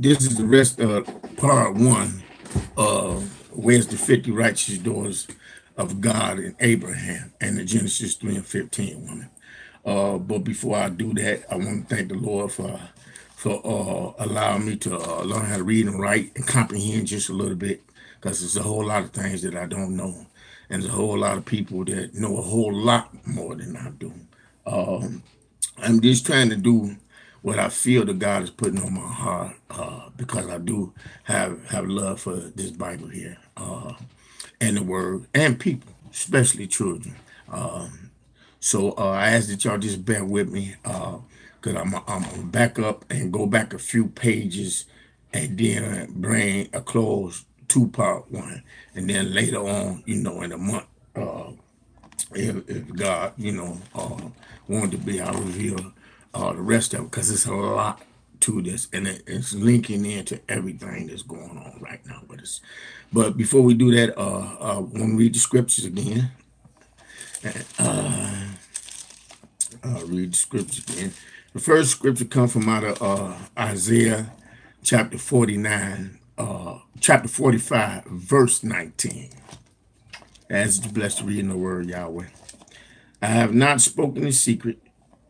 This is the rest of part one. Where's the 50 righteous daughters of God and Abraham and the Genesis 3 and 15 woman. But before I do that, I want to thank the Lord for allowing me to learn how to read and write and comprehend just a little bit, because there's a whole lot of things that I don't know, and there's a whole lot of people that know a whole lot more than I do. I'm just trying to do what I feel that God is putting on my heart, because I do have love for this Bible here, and the Word and people, especially children. So I ask that y'all just bear with me, because I'm gonna back up and go back a few pages, and then bring a close to part one, and then later on, in a month, if God, wanted to be, I'll reveal the rest of it, because it's a lot to this, and it's linking into everything that's going on right now. But before we do that, I want to read the scriptures again. I'll read the scriptures again. The first scripture comes from out of Isaiah chapter 49, chapter 45, verse 19. As you blessed to read in the word, Yahweh. I have not spoken in secret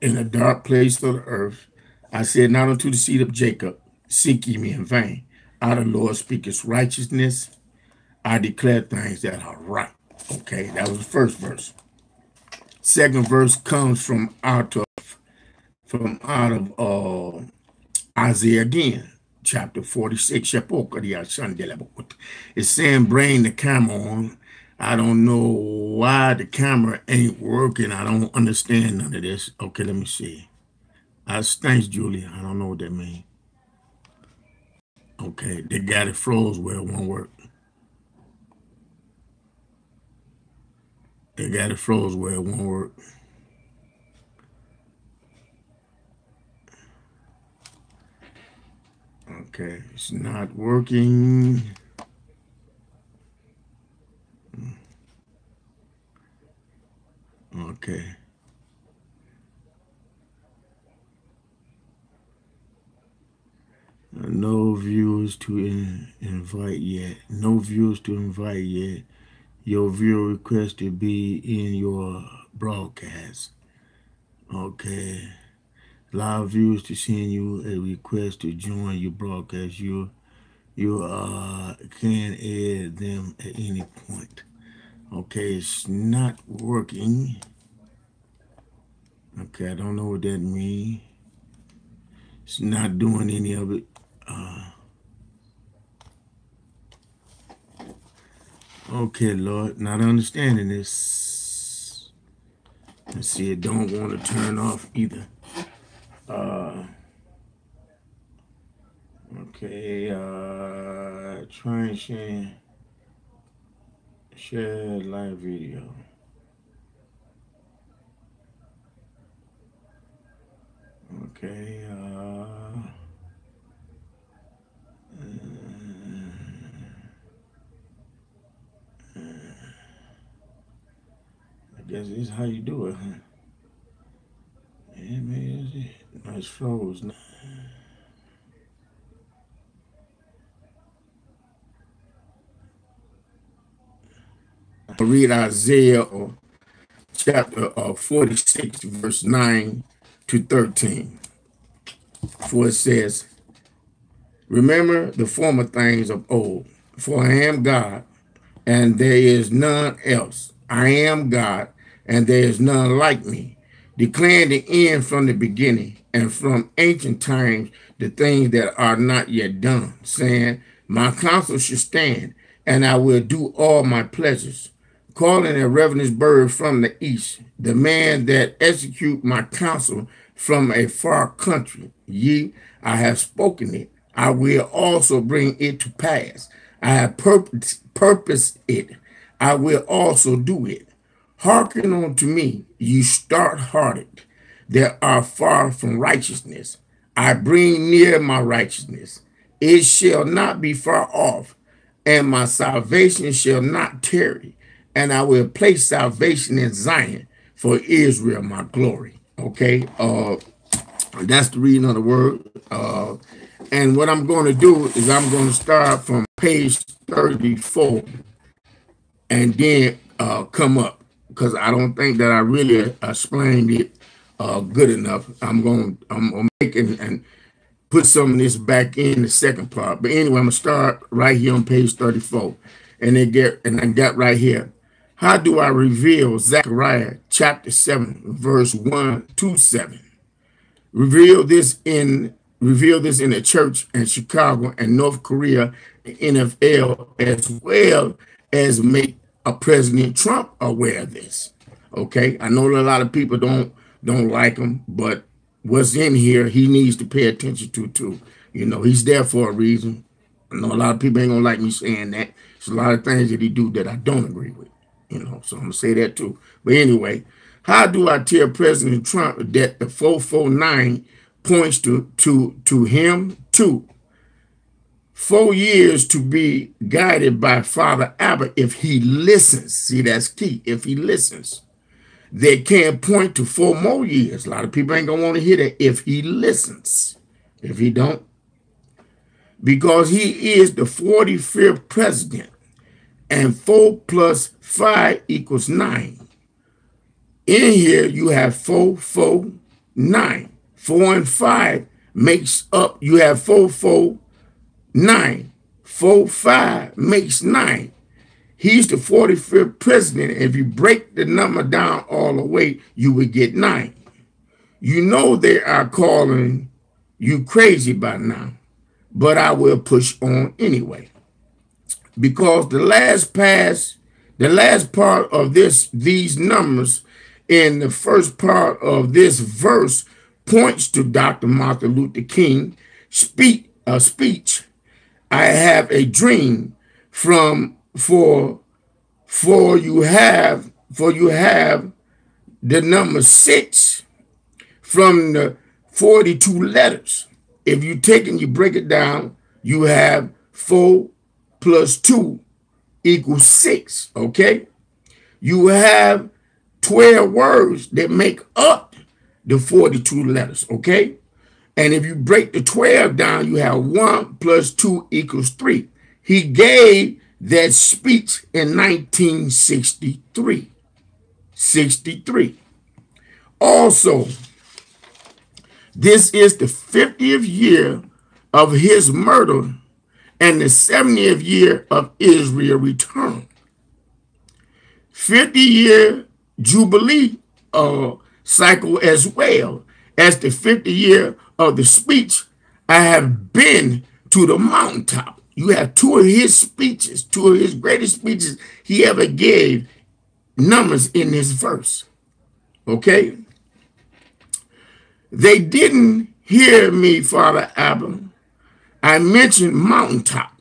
in a dark place of the earth. I said not unto the seed of Jacob, seek ye me in vain. I, the Lord, speaketh righteousness. I declare things that are right. Okay, that was the first verse. Second verse comes from out of Isaiah again, chapter 46. It's saying bring the camera on. I don't know why the camera ain't working. I don't understand none of this. Okay, let me see. Thanks, Julie. I don't know what that means. Okay, they got it froze where it won't work. They got it froze where it won't work. Okay, it's not working. Okay. No viewers to invite yet. No viewers to invite yet. Your viewer request to be in your broadcast. Okay. Allow viewers to send you a request to join your broadcast. You can add them at any point. Okay, it's not working. Okay, I don't know what that means. It's not doing any of it. Okay, Lord, not understanding this. Let's see, it don't want to turn off either. Okay, try and share live video. Okay, I guess this is how you do it, huh? Yeah, maybe that's it. No, it's froze. I'll read Isaiah chapter 46, verse 9 to 13. For it says, remember the former things of old, for I am God, and there is none else. I am God, and there is none like me, declaring the end from the beginning, and from ancient times the things that are not yet done, saying, my counsel shall stand, and I will do all my pleasures, calling a ravenous bird from the east, the man that execute my counsel from a far country. I have spoken it. I will also bring it to pass. I have purposed it. I will also do it. Hearken unto me, you start-hearted, that are far from righteousness. I bring near my righteousness. It shall not be far off, and my salvation shall not tarry. And I will place salvation in Zion for Israel, my glory. Okay, that's the reading of the word. And what I'm going to do is I'm going to start from page 34 and then come up, because I don't think that I really explained it good enough. I'm going to make it and put some of this back in the second part. But anyway, I'm going to start right here on page 34. And I got right here. How do I reveal Zechariah chapter 7, verse 1 to 7? Reveal this in the church in Chicago and North Korea, the NFL, as well as make a President Trump aware of this. Okay, I know a lot of people don't like him, but what's in here, he needs to pay attention to too. You know, he's there for a reason. I know a lot of people ain't gonna like me saying that. There's a lot of things that he do that I don't agree with. You know, so I'm gonna say that too. But anyway, how do I tell President Trump that the 449 points to him too? 4 years to be guided by Father Abbott if he listens. See, that's key. If he listens, they can point to 4 more years. A lot of people ain't gonna want to hear that if he listens. If he don't, because he is the 45th president, and 4 plus 5 equals 9. In here, you have 4, 4, 9. 4 and 5 makes up, you have 4, 4, 9. 4, 5 makes 9. He's the 45th president. If you break the number down all the way, you would get 9. You know they are calling you crazy by now, but I will push on anyway. Because the last part of these numbers in the first part of this verse points to Dr. Martin Luther King speech. I have a dream for you have the number 6 from the 42 letters. If you take and you break it down, you have 4 plus 2 equals 6, okay? You have 12 words that make up the 42 letters, okay? And if you break the 12 down, you have 1 plus 2 equals 3. He gave that speech in 1963. 63. Also, this is the 50th year of his murder and the 70th year of Israel's return. 50-year Jubilee cycle as well as the 50th year of the speech. I have been to the mountaintop. You have 2 of his speeches, 2 of his greatest speeches he ever gave, numbers in this verse. Okay? They didn't hear me, Father Abbott. I mentioned mountaintop.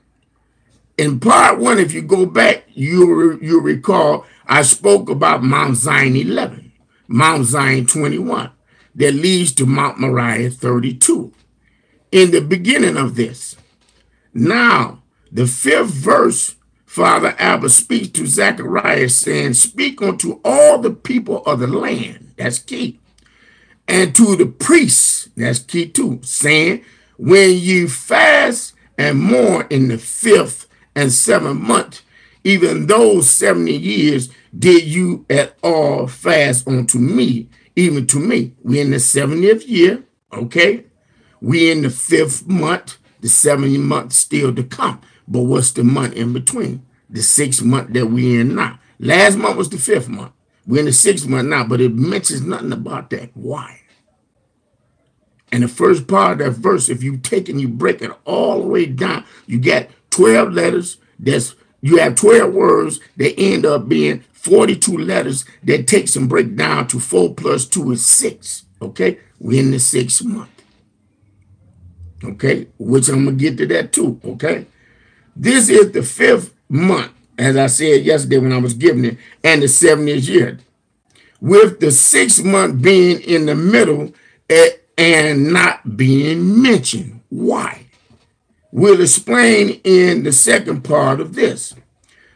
In part 1, if you go back, you'll recall I spoke about Mount Zion 11, Mount Zion 21, that leads to Mount Moriah 32. In the beginning of this, now the 5th verse, Father Abbott speaks to Zechariah saying, speak unto all the people of the land, that's key, and to the priests, that's key too, saying, when you fast and mourn in the 5th and 7th month, even those 70 years did you at all fast unto me, even to me. We're in the 70th year, okay? We're in the 5th month, the 70th month still to come. But what's the month in between? The 6th month that we're in now. Last month was the 5th month. We're in the 6th month now, but it mentions nothing about that. Why? And the first part of that verse, if you take and you break it all the way down, you got 12 letters. You have 12 words that end up being 42 letters that takes and break down to 4 plus 2 is 6. Okay? We're in the 6th month. Okay? Which I'm going to get to that too. Okay? This is the 5th month, as I said yesterday when I was giving it, and the 70th year. With the 6th month being in the middle and not being mentioned. Why? We'll explain in the second part of this.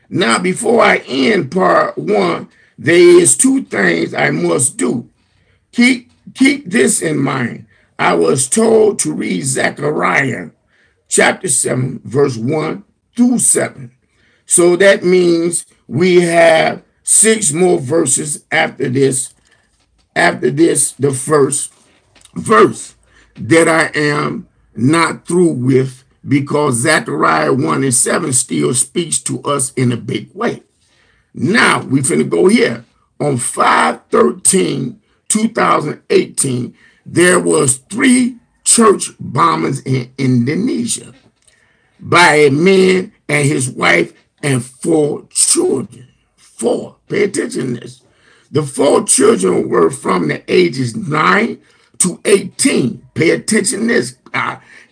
Now, before I end part 1, there is 2 things I must do. Keep this in mind. I was told to read Zechariah chapter 7, verse 1 through 7. So that means we have 6 more verses after this. After this, the first verse that I am not through with, because Zechariah 1 and 7 still speaks to us in a big way. Now we finna go here. On 5/13/2018, there was 3 church bombings in Indonesia by a man and his wife and 4 children. 4. Pay attention to this. The 4 children were from the ages 9 to 18. Pay attention to this.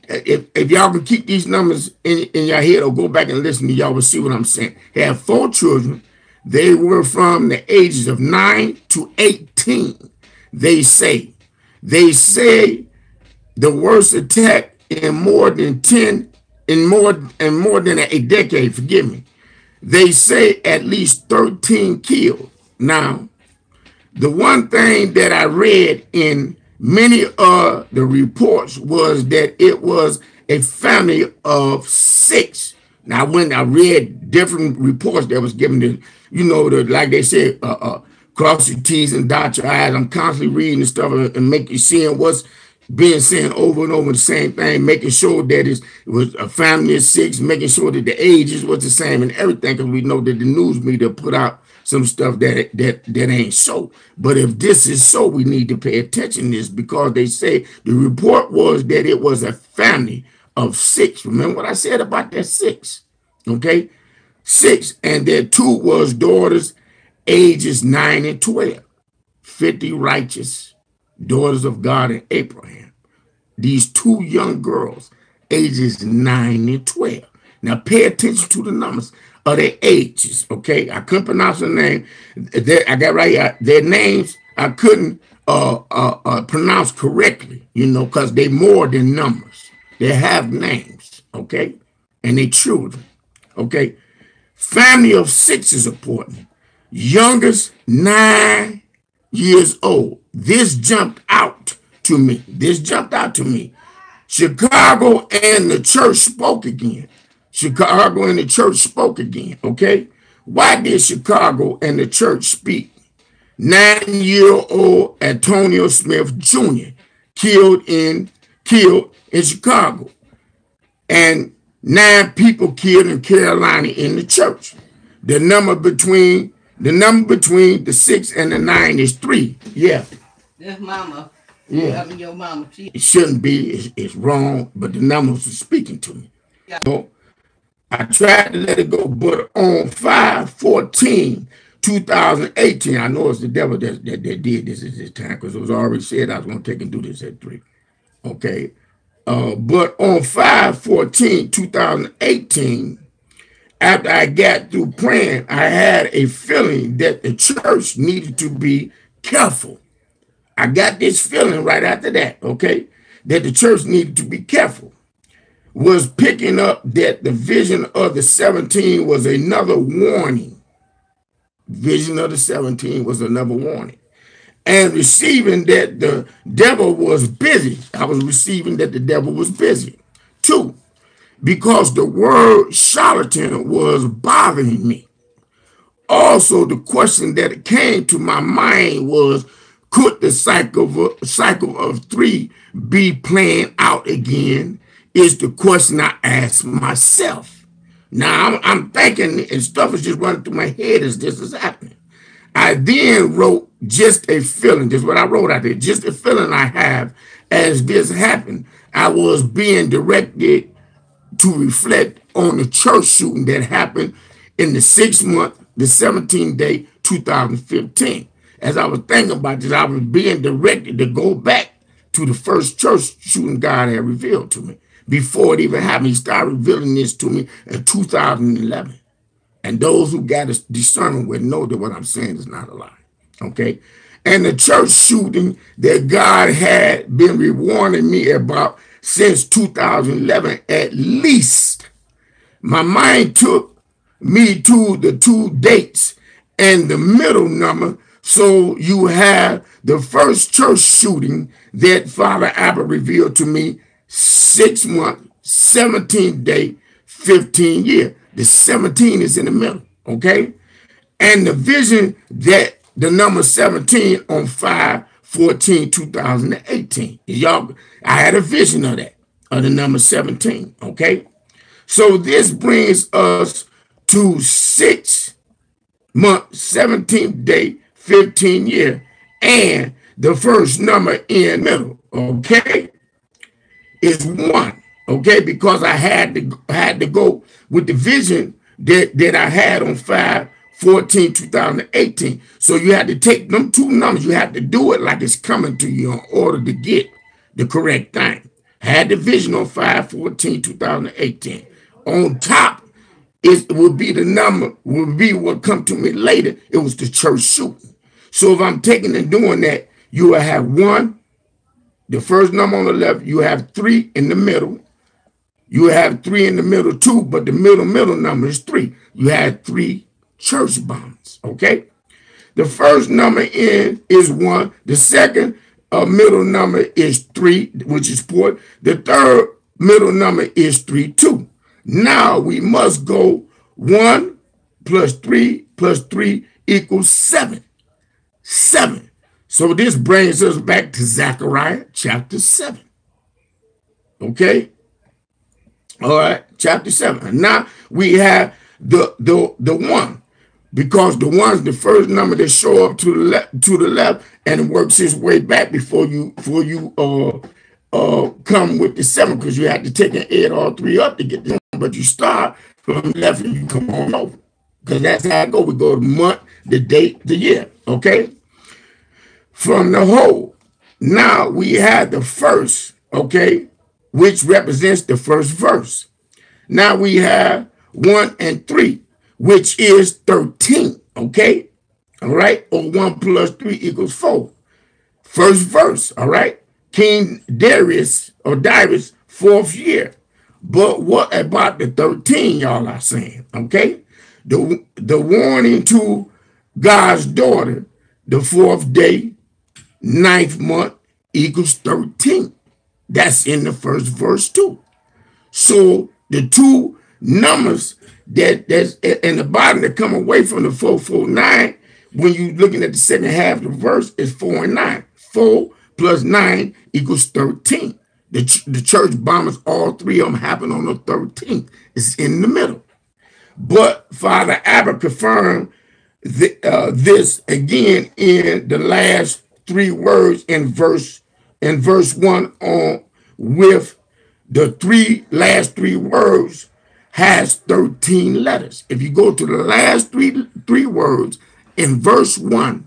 If y'all can keep these numbers in your head or go back and listen to y'all will see what I'm saying. They have 4 children. They were from the ages of 9 to 18. They say the worst attack in more than a decade. Forgive me. They say at least 13 killed. Now, the one thing that I read in many of the reports was that it was a family of 6. Now, when I read different reports that was given to, like they said, cross your T's and dot your I's. I'm constantly reading this stuff and seeing what's being said over and over the same thing, making sure that it was a family of 6, making sure that the ages was the same and everything, because we know that the news media put out some stuff that ain't so. But if this is so, we need to pay attention to this, because they say the report was that it was a family of 6. Remember what I said about that 6? Okay? 6, and their 2 was daughters ages 9 and 12. 50 righteous daughters of God and Abraham. These 2 young girls, ages 9 and 12. Now pay attention to the numbers of their ages, okay? I couldn't pronounce their name. I got right here. Their names I couldn't pronounce correctly, because they more than numbers. They have names, okay? And they children, okay? Family of 6 is important. Youngest 9 years old. This jumped out to me. Chicago and the church spoke again. Okay? Why did Chicago and the church speak? 9-year-old Antonio Smith Jr. killed in Chicago. And 9 people killed in Carolina in the church. The number between the 6 and the 9 is 3. Yeah. That's mama. Yeah. Your mama. It shouldn't be. It's wrong, but the numbers are speaking to me. Yeah. So I tried to let it go, but on 5/14/2018, I know it's the devil that did this at this time, because it was already said I was going to take and do this at 3. Okay. But on 5/14/2018, after I got through praying, I had a feeling that the church needed to be careful. I got this feeling right after that, okay, that the church needed to be careful. Was picking up that the vision of the 17 was another warning. Vision of the 17 was another warning. And receiving that the devil was busy. I was receiving that the devil was busy. 2, because the word charlatan was bothering me. Also, the question that came to my mind was, could the cycle of 3 be playing out again? Is the question I asked myself. Now I'm thinking, and stuff is just running through my head as this is happening. I then wrote just a feeling. This is what I wrote out there. Just a feeling I have as this happened. I was being directed to reflect on the church shooting that happened in the 6th month, the 17th day, 2015. As I was thinking about this, I was being directed to go back to the first church shooting God had revealed to me. Before it even happened, he started revealing this to me in 2011. And those who got a discernment will know that what I'm saying is not a lie. Okay? And the church shooting that God had been warning me about since 2011 at least. My mind took me to the 2 dates and the middle number. So you have the first church shooting that Father Abbott revealed to me 6 months, 17th day, 15 year. The 17 is in the middle, okay? And the vision that the number 17 on 5/14/2018. Y'all, I had a vision of that, of the number 17, okay? So this brings us to 6 month, 17th day, 15 year, and the first number in middle, okay, is 1, okay, because I had to go with the vision that I had on 5/14/2018. So you had to take them two numbers, you had to do it like it's coming to you in order to get the correct thing. Had the vision on 5/14/2018. On top, it would be the number, would be what come to me later. It was the church shooting. So if I'm taking and doing that, you will have 1, the first number on the left, you have 3 in the middle. You have 3 in the middle too, but the middle number is 3. You had 3 church bombs, okay? The first number in is 1. The second middle number is 3, which is 4. The third middle number is 3, 2. Now we must go 1 plus 3 plus 3 equals 7. 7. So this brings us back to Zechariah chapter 7. Okay? All right, chapter 7. Now we have the 1, because the 1 is the first number that show up to the left and it works its way back before you come with the 7, because you have to take and add all 3 up to get the 1, but you start from the left and you come on over, because that's how it goes. We go the month, the date, the year, okay? From the whole. Now we have the first, okay, which represents the first verse. Now we have 1 and 3, which is 13, okay? All right, or 1 plus 3 equals 4. First verse, all right? King Darius, 4th year. But what about the 13, y'all are saying, okay? The warning to God's daughter, the 4th day, 9th month equals 13. That's in the first verse too. So the 2 numbers that's in the bottom that come away from the 449, when you're looking at the second half of the verse, is 4 and 9. 4 plus 9 equals 13. The church bombers, all 3 of them happen on the 13th. It's in the middle. But Father Abbott confirmed this again in the last 3 words in verse 1 on, with the last three words has 13 letters. If you go to the last three words in verse 1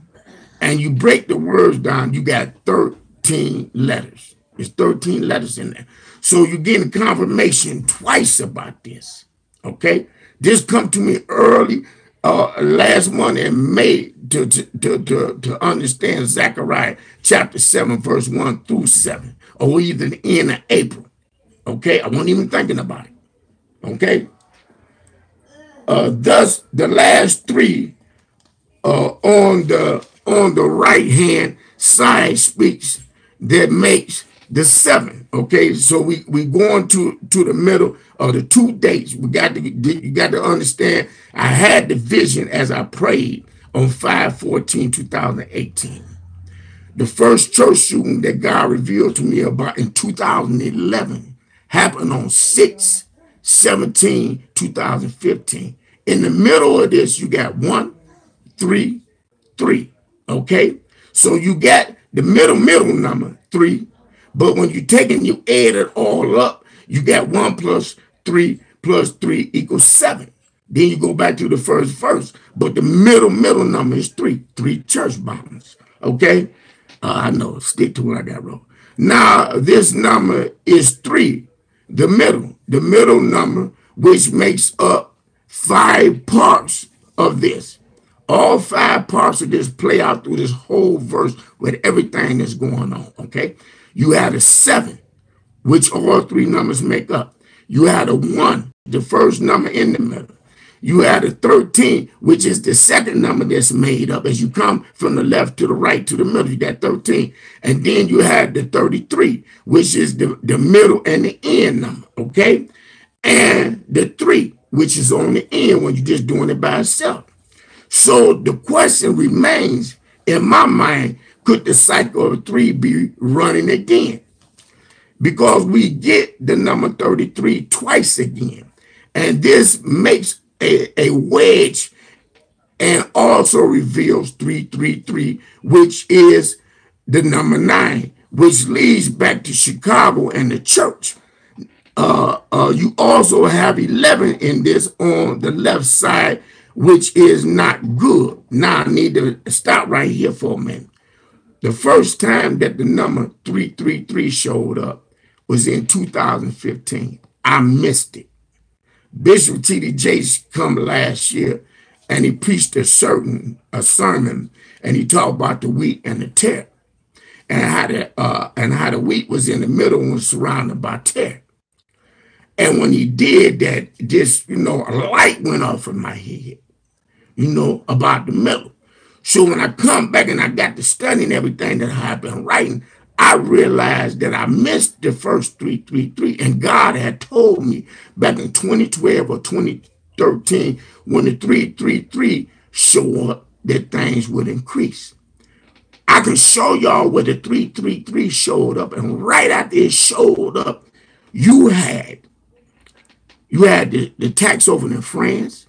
and you break the words down, you got 13 letters. There's 13 letters in there. So you're getting confirmation twice about this. Okay? This come to me early last month in May to understand Zechariah chapter 7, verse 1 through 7, or either the end of April. Okay, I wasn't even thinking about it. Okay, thus the last 3 on the right hand side speaks that makes the 7. Okay, so we going to the middle of the 2 dates. You got to understand. I had the vision as I prayed on 5/14/2018. The first church shooting that God revealed to me about in 2011 happened on 6/17/2015. In the middle of this, you got 1, 3, 3. Okay, so you got the middle number 3. But when you take and you add it all up, you got 1 plus 3 plus 3 equals 7. Then you go back to the first verse. But the middle number is 3. 3 church bombs. Okay? I know. Stick to what I got wrong. Now, this number is 3. The middle number, which makes up 5 parts of this. All 5 parts of this play out through this whole verse with everything that's going on. Okay? You had a 7, which all 3 numbers make up. You had a 1, the first number in the middle. You had a 13, which is the second number that's made up as you come from the left to the right to the middle. You got 13. And then you had the 33, which is the middle and the end number, okay? And the 3, which is on the end when you're just doing it by itself. So the question remains in my mind, could the cycle of 3 be running again? Because we get the number 33 twice again. And this makes a wedge and also reveals 333, which is the number 9, which leads back to Chicago and the church. You also have 11 in this on the left side, which is not good. Now I need to stop right here for a minute. The first time that the number 333 showed up was in 2015. I missed it. Bishop T.D. Jakes come last year and he preached a sermon, and he talked about the wheat and the tare, and how the wheat was in the middle and was surrounded by tare. And when he did that, just, a light went off in my head, about the middle. So when I come back and I got to studying everything that I've been writing, I realized that I missed the first 333, and God had told me back in 2012 or 2013, when the 333 showed up, that things would increase. I can show y'all where the 333 showed up, and right after it showed up, you had the tax over in France,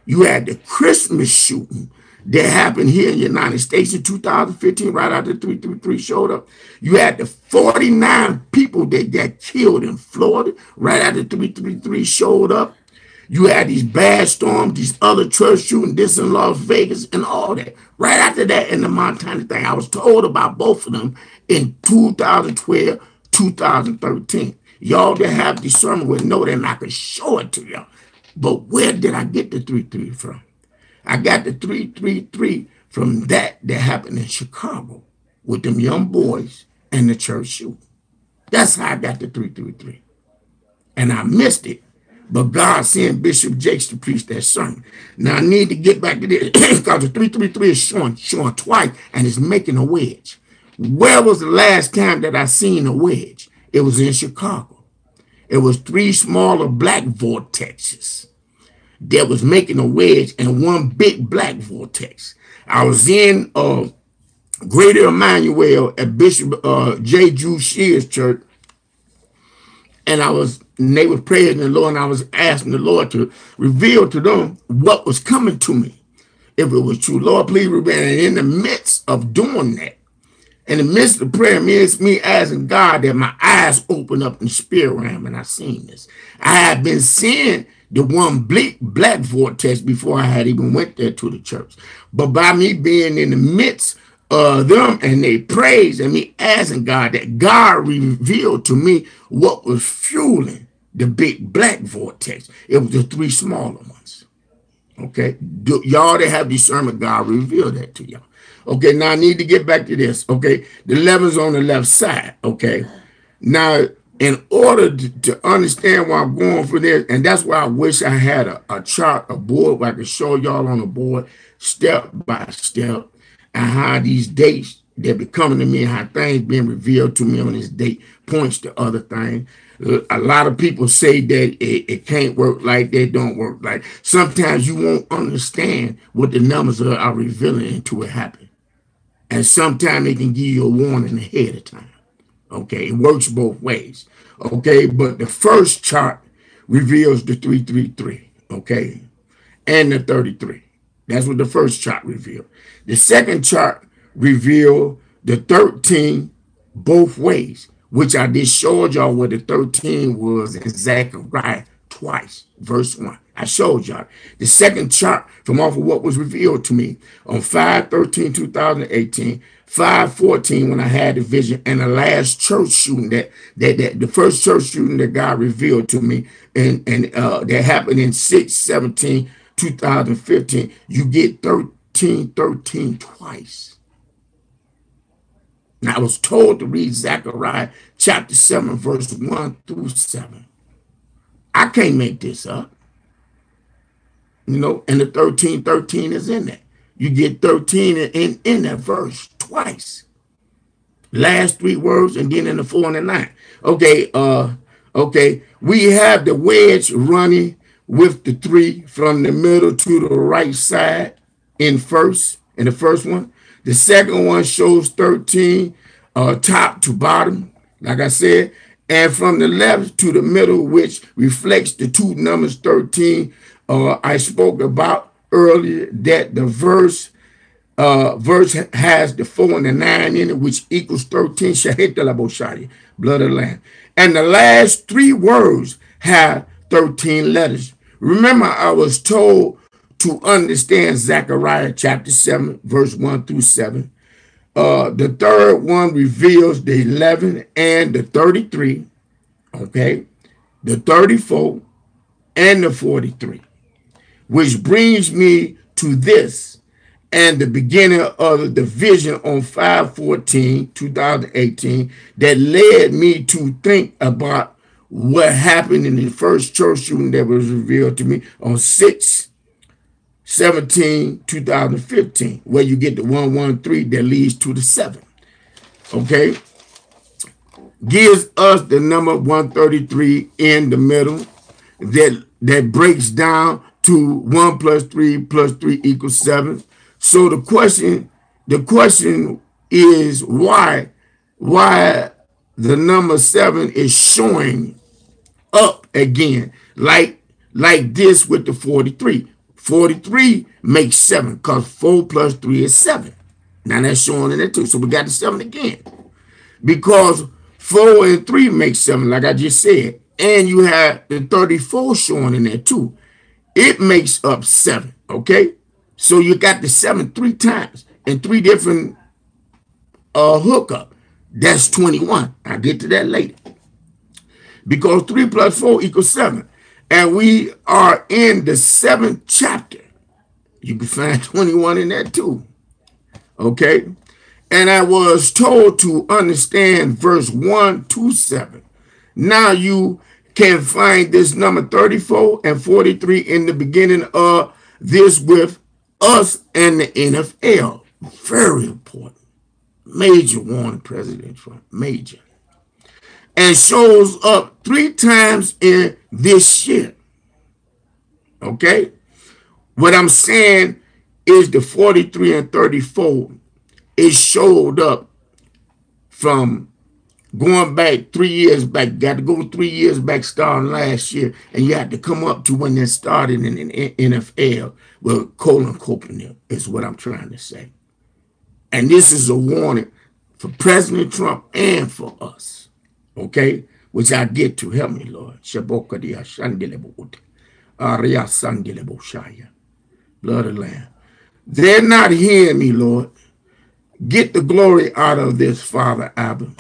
you had the Christmas shooting that happened here in the United States in 2015, right after 333 showed up. You had the 49 people that got killed in Florida right after 333 showed up. You had these bad storms, these other church shootings, this in Las Vegas and all that. Right after that, in the Montana thing, I was told about both of them in 2012, 2013. Y'all that have discernment would know that, and I can show it to y'all. But where did I get the 333 from? I got the 333 from that happened in Chicago with them young boys and the church shooting. That's how I got the 333. And I missed it. But God sent Bishop Jakes to preach that sermon. Now I need to get back to this because the 333 is showing twice and it's making a wedge. Where was the last time that I seen a wedge? It was in Chicago. It was 3 smaller black vortexes that was making a wedge and one big black vortex. I was in Greater Emmanuel at Bishop J. Drew Shears Church, and they were praying the Lord, and I was asking the Lord to reveal to them what was coming to me, if it was true. Lord, please reveal. And in the midst of doing that, in the midst of prayer, me asking God that my eyes open up in the spirit realm, and I seen this. I had been seeing the one black vortex before I had even went there to the church. But by me being in the midst of them and they praise and me asking God, that God revealed to me what was fueling the big black vortex. It was the 3 smaller ones. Okay, y'all that have discernment, God revealed that to y'all. Okay, now I need to get back to this. Okay, the 11's on the left side. Okay, now in order to understand why I'm going for this, and that's why I wish I had a chart, a board where I could show y'all on the board step by step and how these dates that be coming to me and how things being revealed to me on this date points to other things. A lot of people say that it can't work like that, don't work like. Sometimes you won't understand what the numbers are revealing until it happens. And sometimes it can give you a warning ahead of time. Okay, it works both ways. Okay, but the first chart reveals the 333, okay, and the 33. That's what the first chart revealed. The second chart revealed the 13 both ways, which I just showed y'all where the 13 was in Zechariah twice, verse 1. I showed y'all. The second chart from off of what was revealed to me on 5/13/2018, 5/14 when I had the vision, and the last church shooting that the first church shooting that God revealed to me, and that happened in 6/17/2015. You get 13 twice. Now I was told to read Zechariah chapter 7, verse 1 through 7. I can't make this up. and the 13 is in there. You get 13 in that verse twice. Last three words, and then in the 4 and the 9. Okay. We have the wedge running with the 3 from the middle to the right side in the first one. The second one shows 13 top to bottom, like I said, and from the left to the middle, which reflects the two numbers 13 I spoke about earlier, that the verse has the 4 and the 9 in it, which equals 13, Shahita la Boshaya, blood of the Lamb. And the last 3 words have 13 letters. Remember, I was told to understand Zechariah chapter 7, verse 1 through 7. The third one reveals the 11 and the 33, okay, the 34 and the 43, which brings me to this and the beginning of the division on 5/14/2018 that led me to think about what happened in the first church shooting that was revealed to me on 6/17/2015, where you get the 113 that leads to the 7. Okay, gives us the number 133 in the middle that breaks down to 1 + 3 + 3 = 7. So the question is why the number 7 is showing up again, like this with the 43. 43 makes 7 because 4 + 3 is 7. Now that's showing in there too. So we got the 7 again because 4 and 3 make 7, like I just said, and you have the 34 showing in there too. It makes up 7. Okay. So you got the 7 3 times and 3 different hookup. That's 21. I'll get to that later. Because 3 + 4 = 7. And we are in the 7th chapter. You can find 21 in that too. Okay. And I was told to understand verse 1 to 7. Now you can find this number 34 and 43 in the beginning of this with us and the NFL. Very important. Major warning, President Trump. Major. And shows up 3 times in this year. Okay? What I'm saying is the 43 and 34, it showed up from going back 3 years back. Got to go 3 years back starting last year. And you had to come up to when they started in the NFL. Well, Colin Kaepernick is what I'm trying to say. And this is a warning for President Trump and for us. Okay? Which I get to. Help me, Lord. Blood of the Lamb. They're not hearing me, Lord. Get the glory out of this, Father Abba.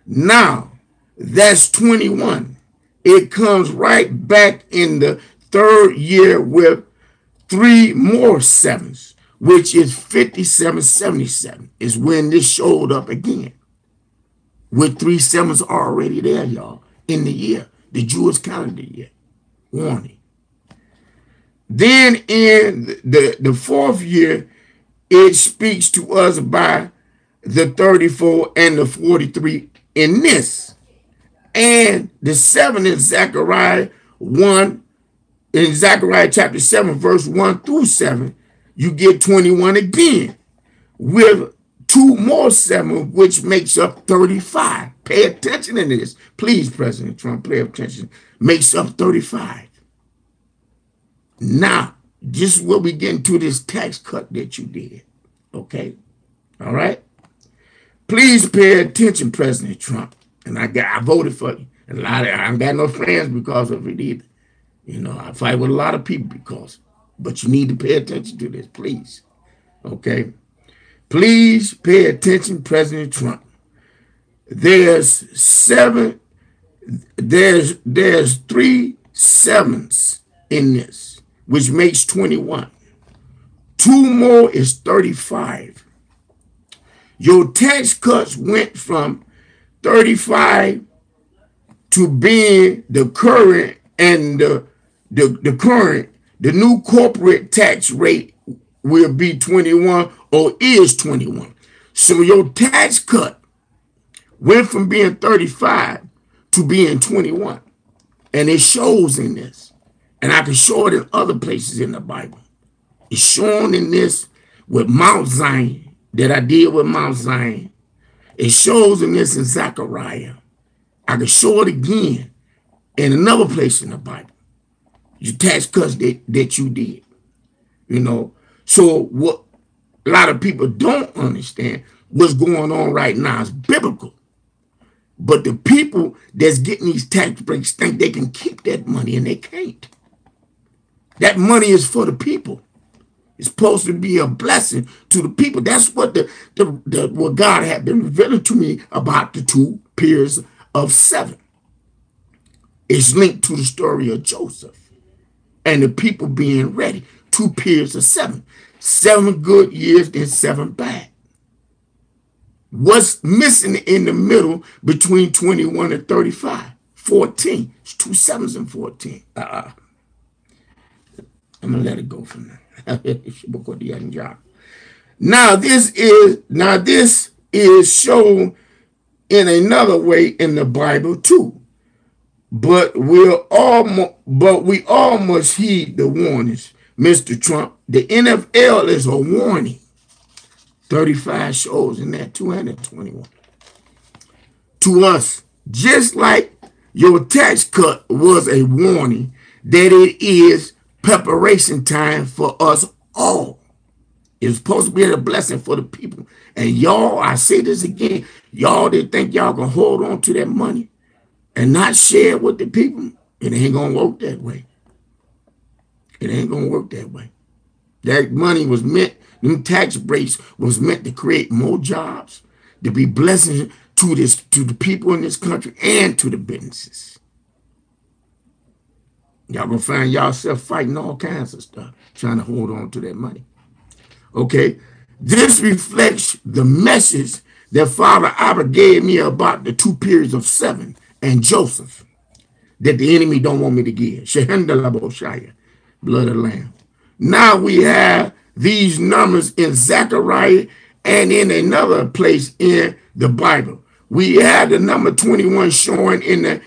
Now, that's 21. It comes right back in the 3rd year with 3 more 7s, which is 57/77, is when this showed up again. With 3 7s already there, y'all, in the year, the Jewish calendar year. Warning. Then in the 4th year, it speaks to us by the 34 and the 43 in this. And the 7 in Zechariah 1, in Zechariah chapter 7, verse 1 through 7, you get 21 again with 2 more 7, which makes up 35. Pay attention to this. Please, President Trump, pay attention. Makes up 35. Now, this is where we get into this tax cut that you did. Okay? All right? Please pay attention, President Trump. And I voted for you. And I ain't got no friends because of it either. I fight with a lot of people because. But you need to pay attention to this, please. Okay? Please pay attention, President Trump. There's 3 7s in this, which makes 21. 2 more is 35. Your tax cuts went from 35 to being the current and the current The new corporate tax rate will be 21 or is 21. So your tax cut went from being 35 to being 21. And it shows in this. And I can show it in other places in the Bible. It's shown in this with Mount Zion that I did with Mount Zion. It shows in this in Zechariah. I can show it again in another place in the Bible. Your tax cuts that you did. You know, so what a lot of people don't understand what's going on right now is biblical. But the people that's getting these tax breaks think they can keep that money, and they can't. That money is for the people. It's supposed to be a blessing to the people. That's what what God had been revealing to me about the 2 periods of 7. It's linked to the story of Joseph and the people being ready. 2 periods of 7. 7 good years, then 7 bad. What's missing in the middle between 21 and 35? 14. It's 2 7s and 14. I'm gonna let it go from there. Now this is shown in another way in the Bible too. But we all must heed the warnings, Mr. Trump. The NFL is a warning. 35 shows in that 221. To us, just like your tax cut was a warning, that it is preparation time for us all. It's supposed to be a blessing for the people. And y'all, I say this again, y'all that think y'all can hold on to that money and not share it with the people, it ain't gonna work that way. It ain't gonna work that way. That money was meant, them tax breaks was meant to create more jobs, to be blessings to the people in this country and to the businesses. Y'all gonna find yourself fighting all kinds of stuff, trying to hold on to that money. Okay, this reflects the message that Father Abba gave me about the 2 periods of 7 and Joseph, that the enemy don't want me to give. Shehendalaboshaya, blood of the Lamb. Now we have these numbers in Zechariah and in another place in the Bible. We have the number 21 showing in the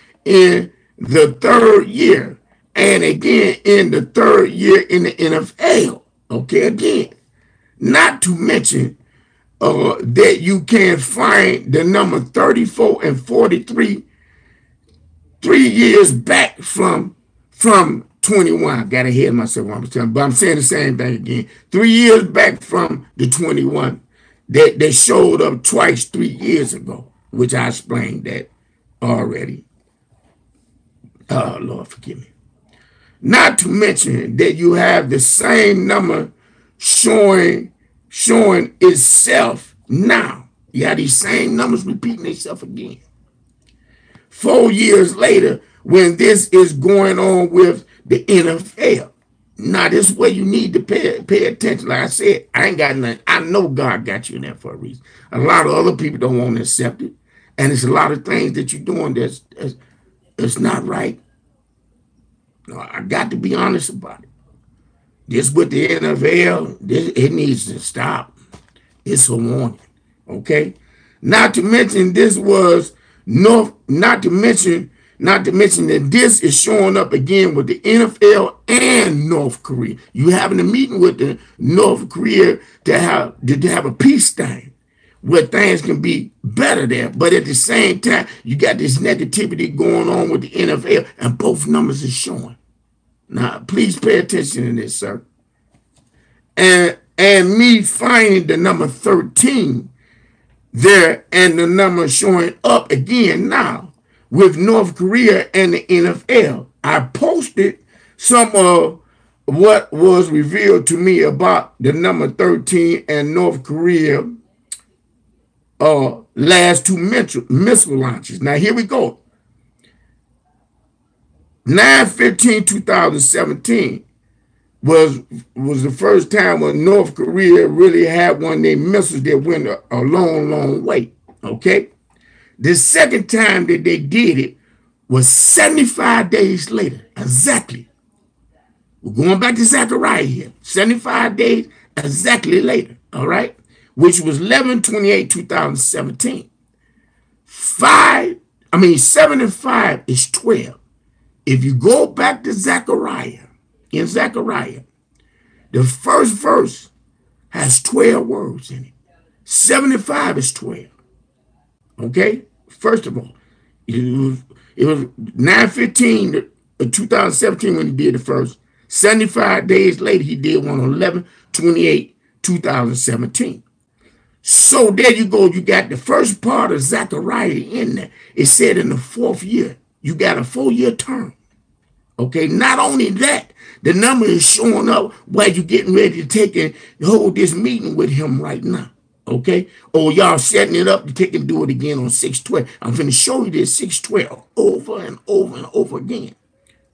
3rd year. And again, in the 3rd year in the NFL. Okay, again, not to mention that you can find the number 34 and 43 3 years back from 21. I got ahead of myself when I was telling, but I'm saying the same thing again. 3 years back from the 21 that showed up twice 3 years ago, which I explained that already. Oh, Lord, forgive me. Not to mention that you have the same number showing itself now. You have these same numbers repeating themselves again. 4 years later, when this is going on with the NFL. Now, this is where you need to pay attention. Like I said, I ain't got nothing. I know God got you in there for a reason. A lot of other people don't want to accept it. And it's a lot of things that you're doing that's not right. No, I got to be honest about it. This with the NFL, it needs to stop. It's a warning, okay? Not to mention this was not to mention that this is showing up again with the NFL and North Korea. You having a meeting with the North Korea to have a peace thing where things can be better there. But at the same time, you got this negativity going on with the NFL, and both numbers are showing. Now, please pay attention to this, sir. And me finding the number 13 there and the number showing up again now with North Korea and the NFL. I posted some of what was revealed to me about the number 13 and North Korea last 2 missile launches. Now, here we go. 9/15/2017 was the first time when North Korea really had one of their missiles that went a long, long way, okay? The second time that they did it was 75 days later, exactly. We're going back to Zechariah here. 75 days exactly later, all right? Which was 11/28/2017. 7 and 5 is 12. If you go back to Zechariah, in Zechariah, the first verse has 12 words in it. 75 is 12. Okay? First of all, it was 9/15/2017 when he did the first. 75 days later, he did one on 11/28/2017. So there you go. You got the first part of Zechariah in there. It said in the 4th year, you got a 4-year term. Okay, not only that, the number is showing up while you're getting ready to take and hold this meeting with him right now. Okay, or y'all setting it up to take and do it again on 6/12. I'm going to show you this 6/12 over and over and over again.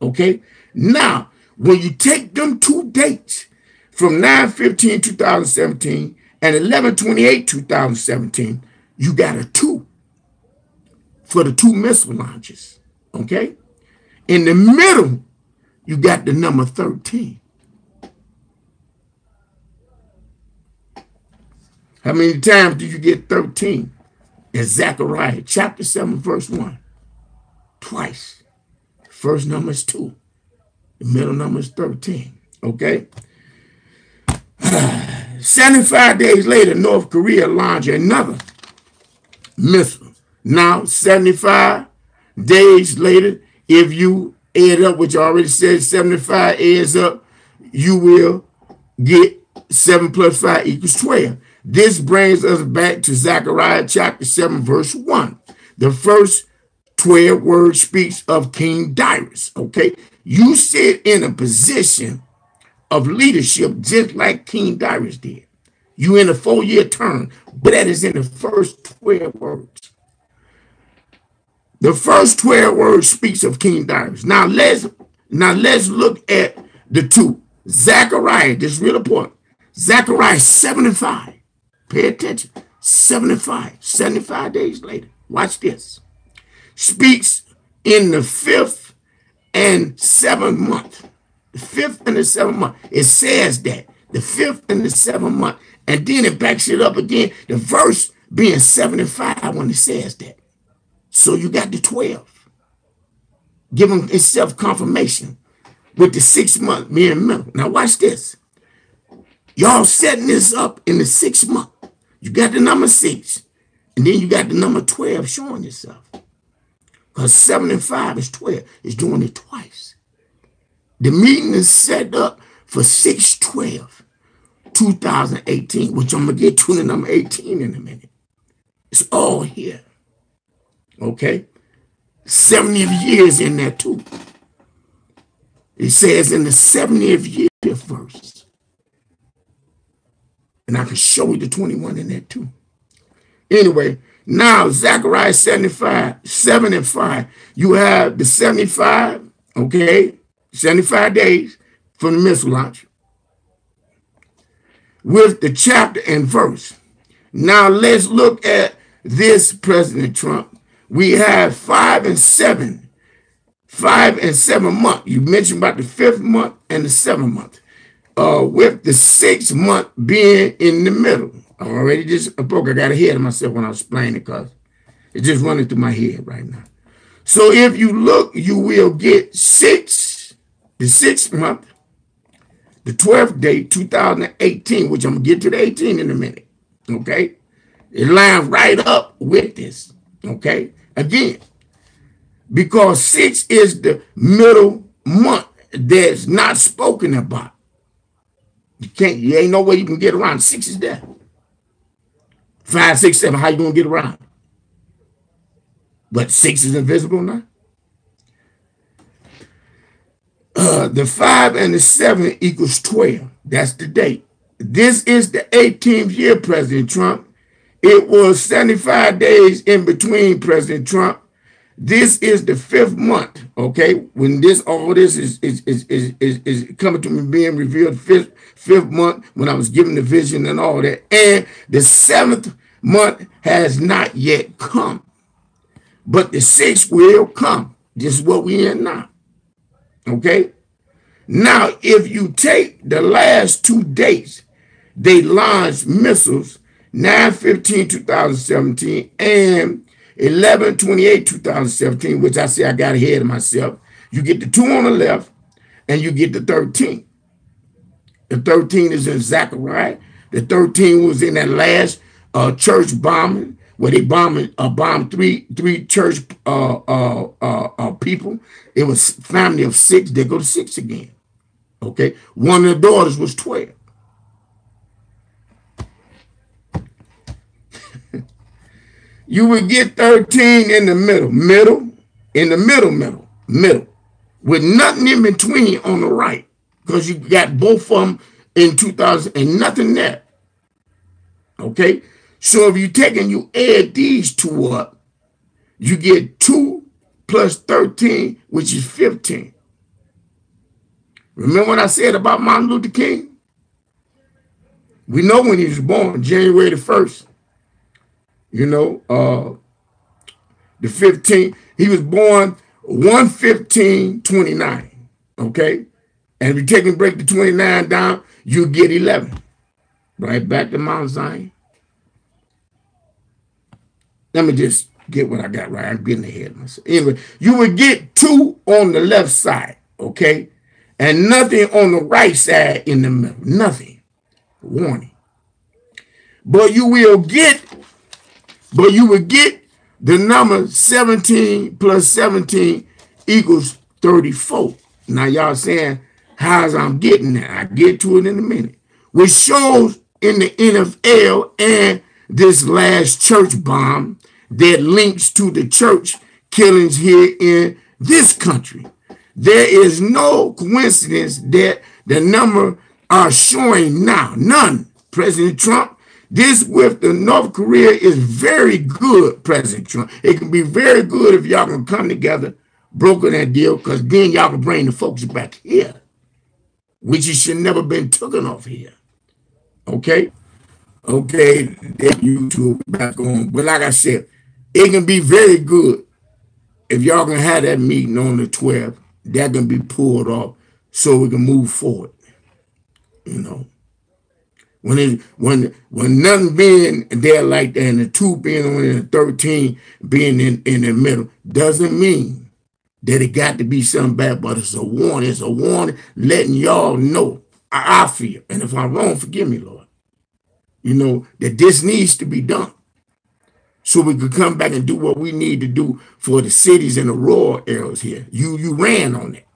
Okay, now when you take them two dates from 9/15/2017 and 11/28/2017, you got a 2 for the 2 missile launches. Okay, in the middle, you got the number 13. How many times do you get 13? In Zechariah chapter 7, verse 1. Twice. First number is 2. The middle number is 13. Okay? 75 days later, North Korea launched another missile. Now, 75 days later, if you add up, which I already said, 75 adds up, you will get 7 plus 5 equals 12. This brings us back to Zechariah chapter 7, verse 1. The first 12 words speaks of King Darius, okay? You sit in a position of leadership just like King Darius did. You in a 4-year term, but that is in the first 12 words. The first 12 words speaks of King Darius. Now let's look at the 2. Zechariah, this is real important. Zechariah 75. Pay attention. 75 days later. Watch this. Speaks in the 5th and 7th month. The 5th and the 7th month. It says that. The 5th and the 7th month. And then it backs it up again. The verse being 75 when it says that. So you got the 12. Giving itself confirmation with the 6th month being middle. Now watch this. Y'all setting this up in the 6th month. You got the number 6, and then you got the number 12 showing itself. Because 7 and 5 is 12. It's doing it twice. The meeting is set up for 6/12/2018, which I'm going to get to the number 18 in a minute. It's all here. Okay? 70th years in there too. It says in the 70th year verse. And I can show you the 21 in there too. Anyway, now Zechariah 75, 7 and 5. You have the 75, okay? 75 days from the missile launch. With the chapter and verse. Now let's look at this President Trump. We have 5 and 7. 5 and 7 months. You mentioned about the 5th month and the 7th month. With the 6th month being in the middle. I already just broke. I got ahead of myself when I was explaining it because it's just running through my head right now. So if you look, you will get 6, the 6th month, the 12th day, 2018, which I'm going to get to the 18 in a minute. Okay? It lines right up with this. Okay? Again, because 6 is the middle month that's not spoken about. You ain't no way you can get around. 6 is there. 5, 6, 7, how you gonna get around? But 6 is invisible now. The 5 and the 7 equals 12. That's the date. This is the 18th year, President Trump. It was 75 days in between President Trump. This is the 5th month, okay? When all this is coming to me, being revealed, 5th month, when I was given the vision and all that. And the 7th month has not yet come. But the 6th will come. This is what we in now, okay? Now, if you take the last 2 dates, they launched missiles 9/15/2017 and 11/28/2017, which I say I got ahead of myself. You get the 2 on the left and you get the 13. The 13 is in Zechariah. The 13 was in that last church bombing where they bombed three church people. It was family of 6. They go to 6 again. Okay, one of the daughters was 12. You would get 13 in the middle, with nothing in between on the right, because you got both of them in 2000 and nothing there. Okay, so if you take and you add these 2 up, you get 2 plus 13, which is 15. Remember what I said about Martin Luther King? We know when he was born, January the 1st. The 15th. He was born 1/15/29. Okay, and if you take and break the 29 down, you get 11. Right back to Mount Zion. Let me just get what I got right. I'm getting ahead of myself. Anyway, you would get 2 on the left side, okay, and nothing on the right side in the middle. Nothing. Warning. But you will get the number 17 plus 17 equals 34. Now y'all saying, how's I'm getting that? I get to it in a minute. Which shows in the NFL and this last church bomb that links to the church killings here in this country. There is no coincidence that the number are showing now. None. President Trump, this with the North Korea is very good, President Trump. It can be very good if y'all can come together, broker that deal, because then y'all can bring the folks back here, which it should never been taken off here. Okay? Okay, that YouTube back on. But like I said, it can be very good if y'all can have that meeting on the 12th. That can be pulled off so we can move forward. When nothing being there like that and the 2 being on and the 13 being in the middle doesn't mean that it got to be something bad, but it's a warning. It's a warning letting y'all know. I feel, and if I'm wrong, forgive me, Lord. That this needs to be done so we could come back and do what we need to do for the cities and the rural areas here. You ran on it.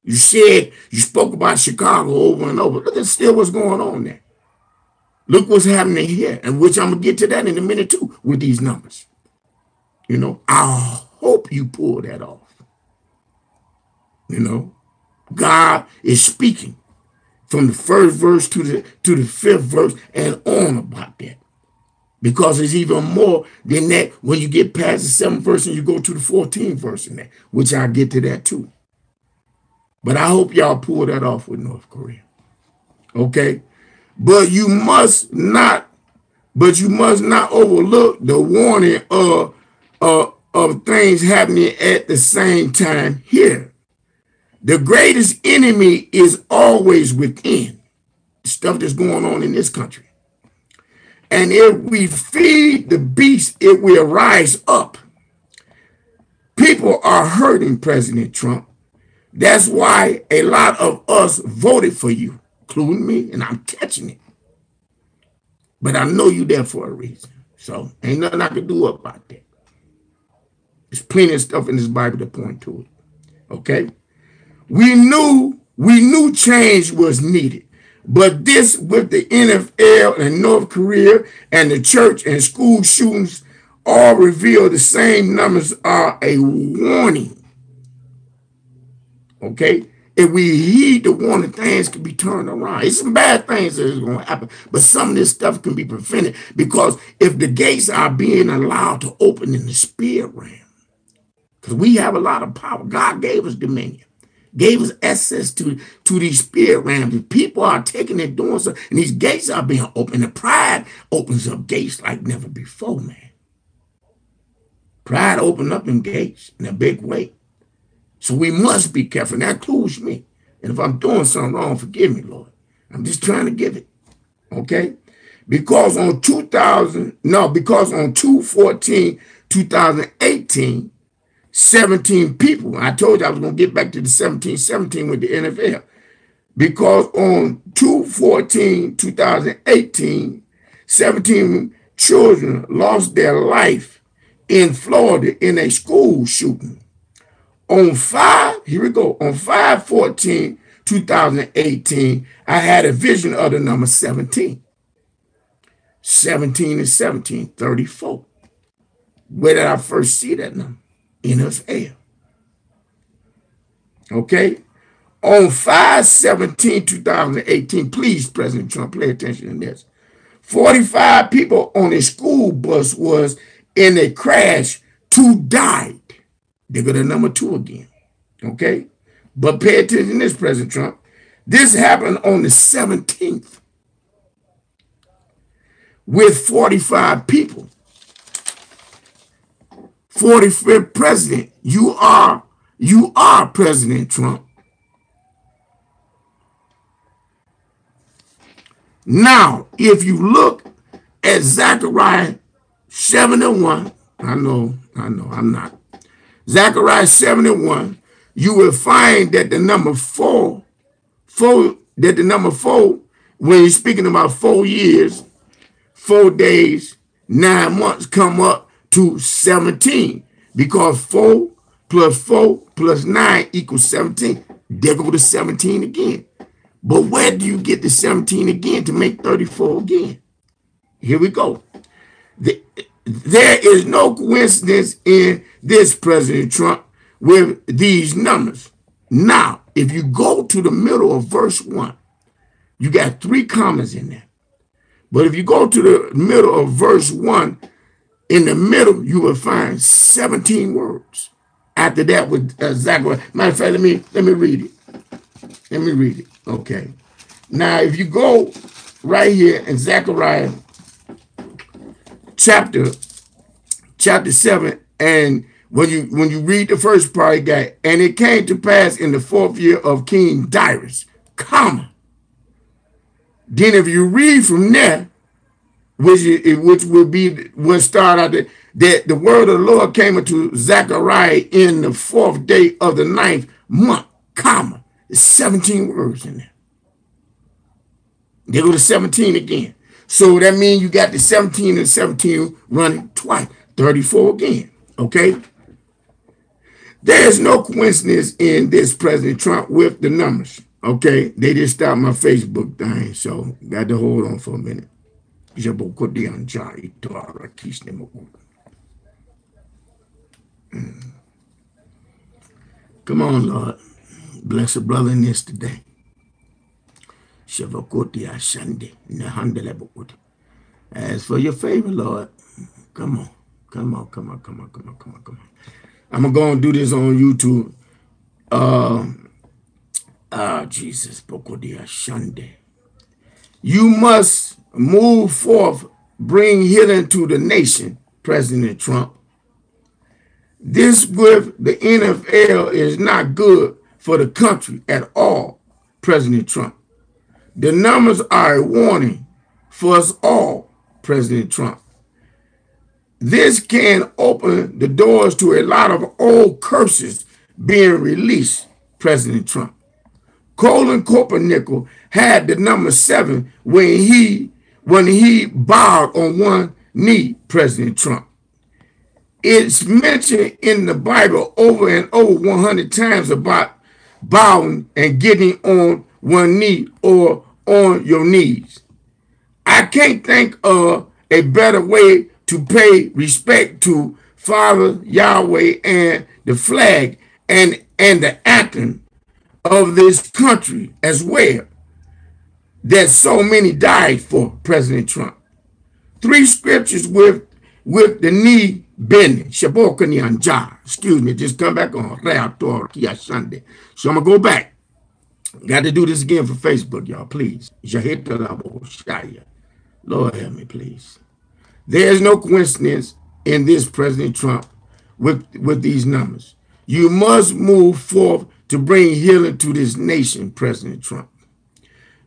You spoke about Chicago over and over. Look at still what's going on there. Look what's happening here, and which I'm going to get to that in a minute too with these numbers. I hope you pull that off. God is speaking from the 1st verse to the 5th verse and on about that. Because there's even more than that when you get past the 7th verse and you go to the 14th verse in that, which I'll get to that too. But I hope y'all pull that off with North Korea. Okay? But you must not overlook the warning of things happening at the same time here. The greatest enemy is always within. The stuff that's going on in this country. And if we feed the beast, it will rise up. People are hurting President Trump. That's why a lot of us voted for you, including me, and I'm catching it. But I know you there for a reason. So ain't nothing I can do about that. There's plenty of stuff in this Bible to point to it. Okay? We knew change was needed. But this with the NFL and North Korea and the church and school shootings all reveal the same numbers are a warning. Okay? If we heed the warning, things can be turned around. It's some bad things that is going to happen, but some of this stuff can be prevented because if the gates are being allowed to open in the spirit realm, because we have a lot of power. God gave us dominion, gave us access to these spirit realms. If people are taking it, doing so, and these gates are being opened, and pride opens up gates like never before, man. Pride opened up in gates in a big way. So we must be careful. That includes me. And if I'm doing something wrong, forgive me, Lord. I'm just trying to give it. Okay? Because on 2/14/2018, 17 people, I told you I was going to get back to the 17 with the NFL. Because on 2/14/2018, 17 children lost their life in Florida in a school shooting. On 5/14/2018, I had a vision of the number 17. 17 and 17, 34. Where did I first see that number? NFL. Okay? On 5/17/2018, please, President Trump, pay attention to this. 45 people on a school bus was in a crash. 2 died. They go to number 2 again. Okay? But pay attention to this, President Trump. This happened on the 17th with 45 people. 45th president. You are President Trump. Now, if you look at Zechariah 7:1, I know, I'm not. Zechariah 7:1, you will find that the number four, when you're speaking about 4 years, 4 days, 9 months, come up to 17, because 4 plus 9 equals 17. There go to 17 again. But where do you get the 17 again to make 34 again? Here we go. There is no coincidence in this, President Trump, with these numbers. Now, if you go to the middle of verse 1, you got 3 commas in there. But if you go to the middle of verse 1, in the middle, you will find 17 words. After that, with Zechariah. Matter of fact, let me read it. Let me read it. Okay. Now, if you go right here in Zechariah chapter 7, and when you read the first part, you got, and it came to pass in the 4th year of King Darius, comma. Then if you read from there, which will be when start out that the word of the Lord came unto Zechariah in the 4th day of the 9th month, comma. There's 17 words in there. They go to 17 again. So that means you got the 17 and 17 running twice. 34 again. Okay? There's no coincidence in this, President Trump, with the numbers. Okay? They just stopped my Facebook thing, so got to hold on for a minute. Come on, Lord. Bless a brother in this today. As for your favor, Lord, come on. I'm going to go and do this on YouTube. Jesus. You must move forth, bring healing to the nation, President Trump. This with the NFL is not good for the country at all, President Trump. The numbers are a warning for us all, President Trump. This can open the doors to a lot of old curses being released, President Trump. Colin Kaepernick had the number 7 when he bowed on one knee, President Trump. It's mentioned in the Bible over and over 100 times about bowing and getting on one knee or on your knees. I can't think of a better way to pay respect to Father Yahweh and the flag and the anthem of this country as well, that so many died for, President Trump. 3 scriptures with the knee bending. Excuse me, just come back on. So I'm going to go back. Got to do this again for Facebook, y'all, please. Lord help me, please. There is no coincidence in this, President Trump, with these numbers. You must move forth to bring healing to this nation, President Trump.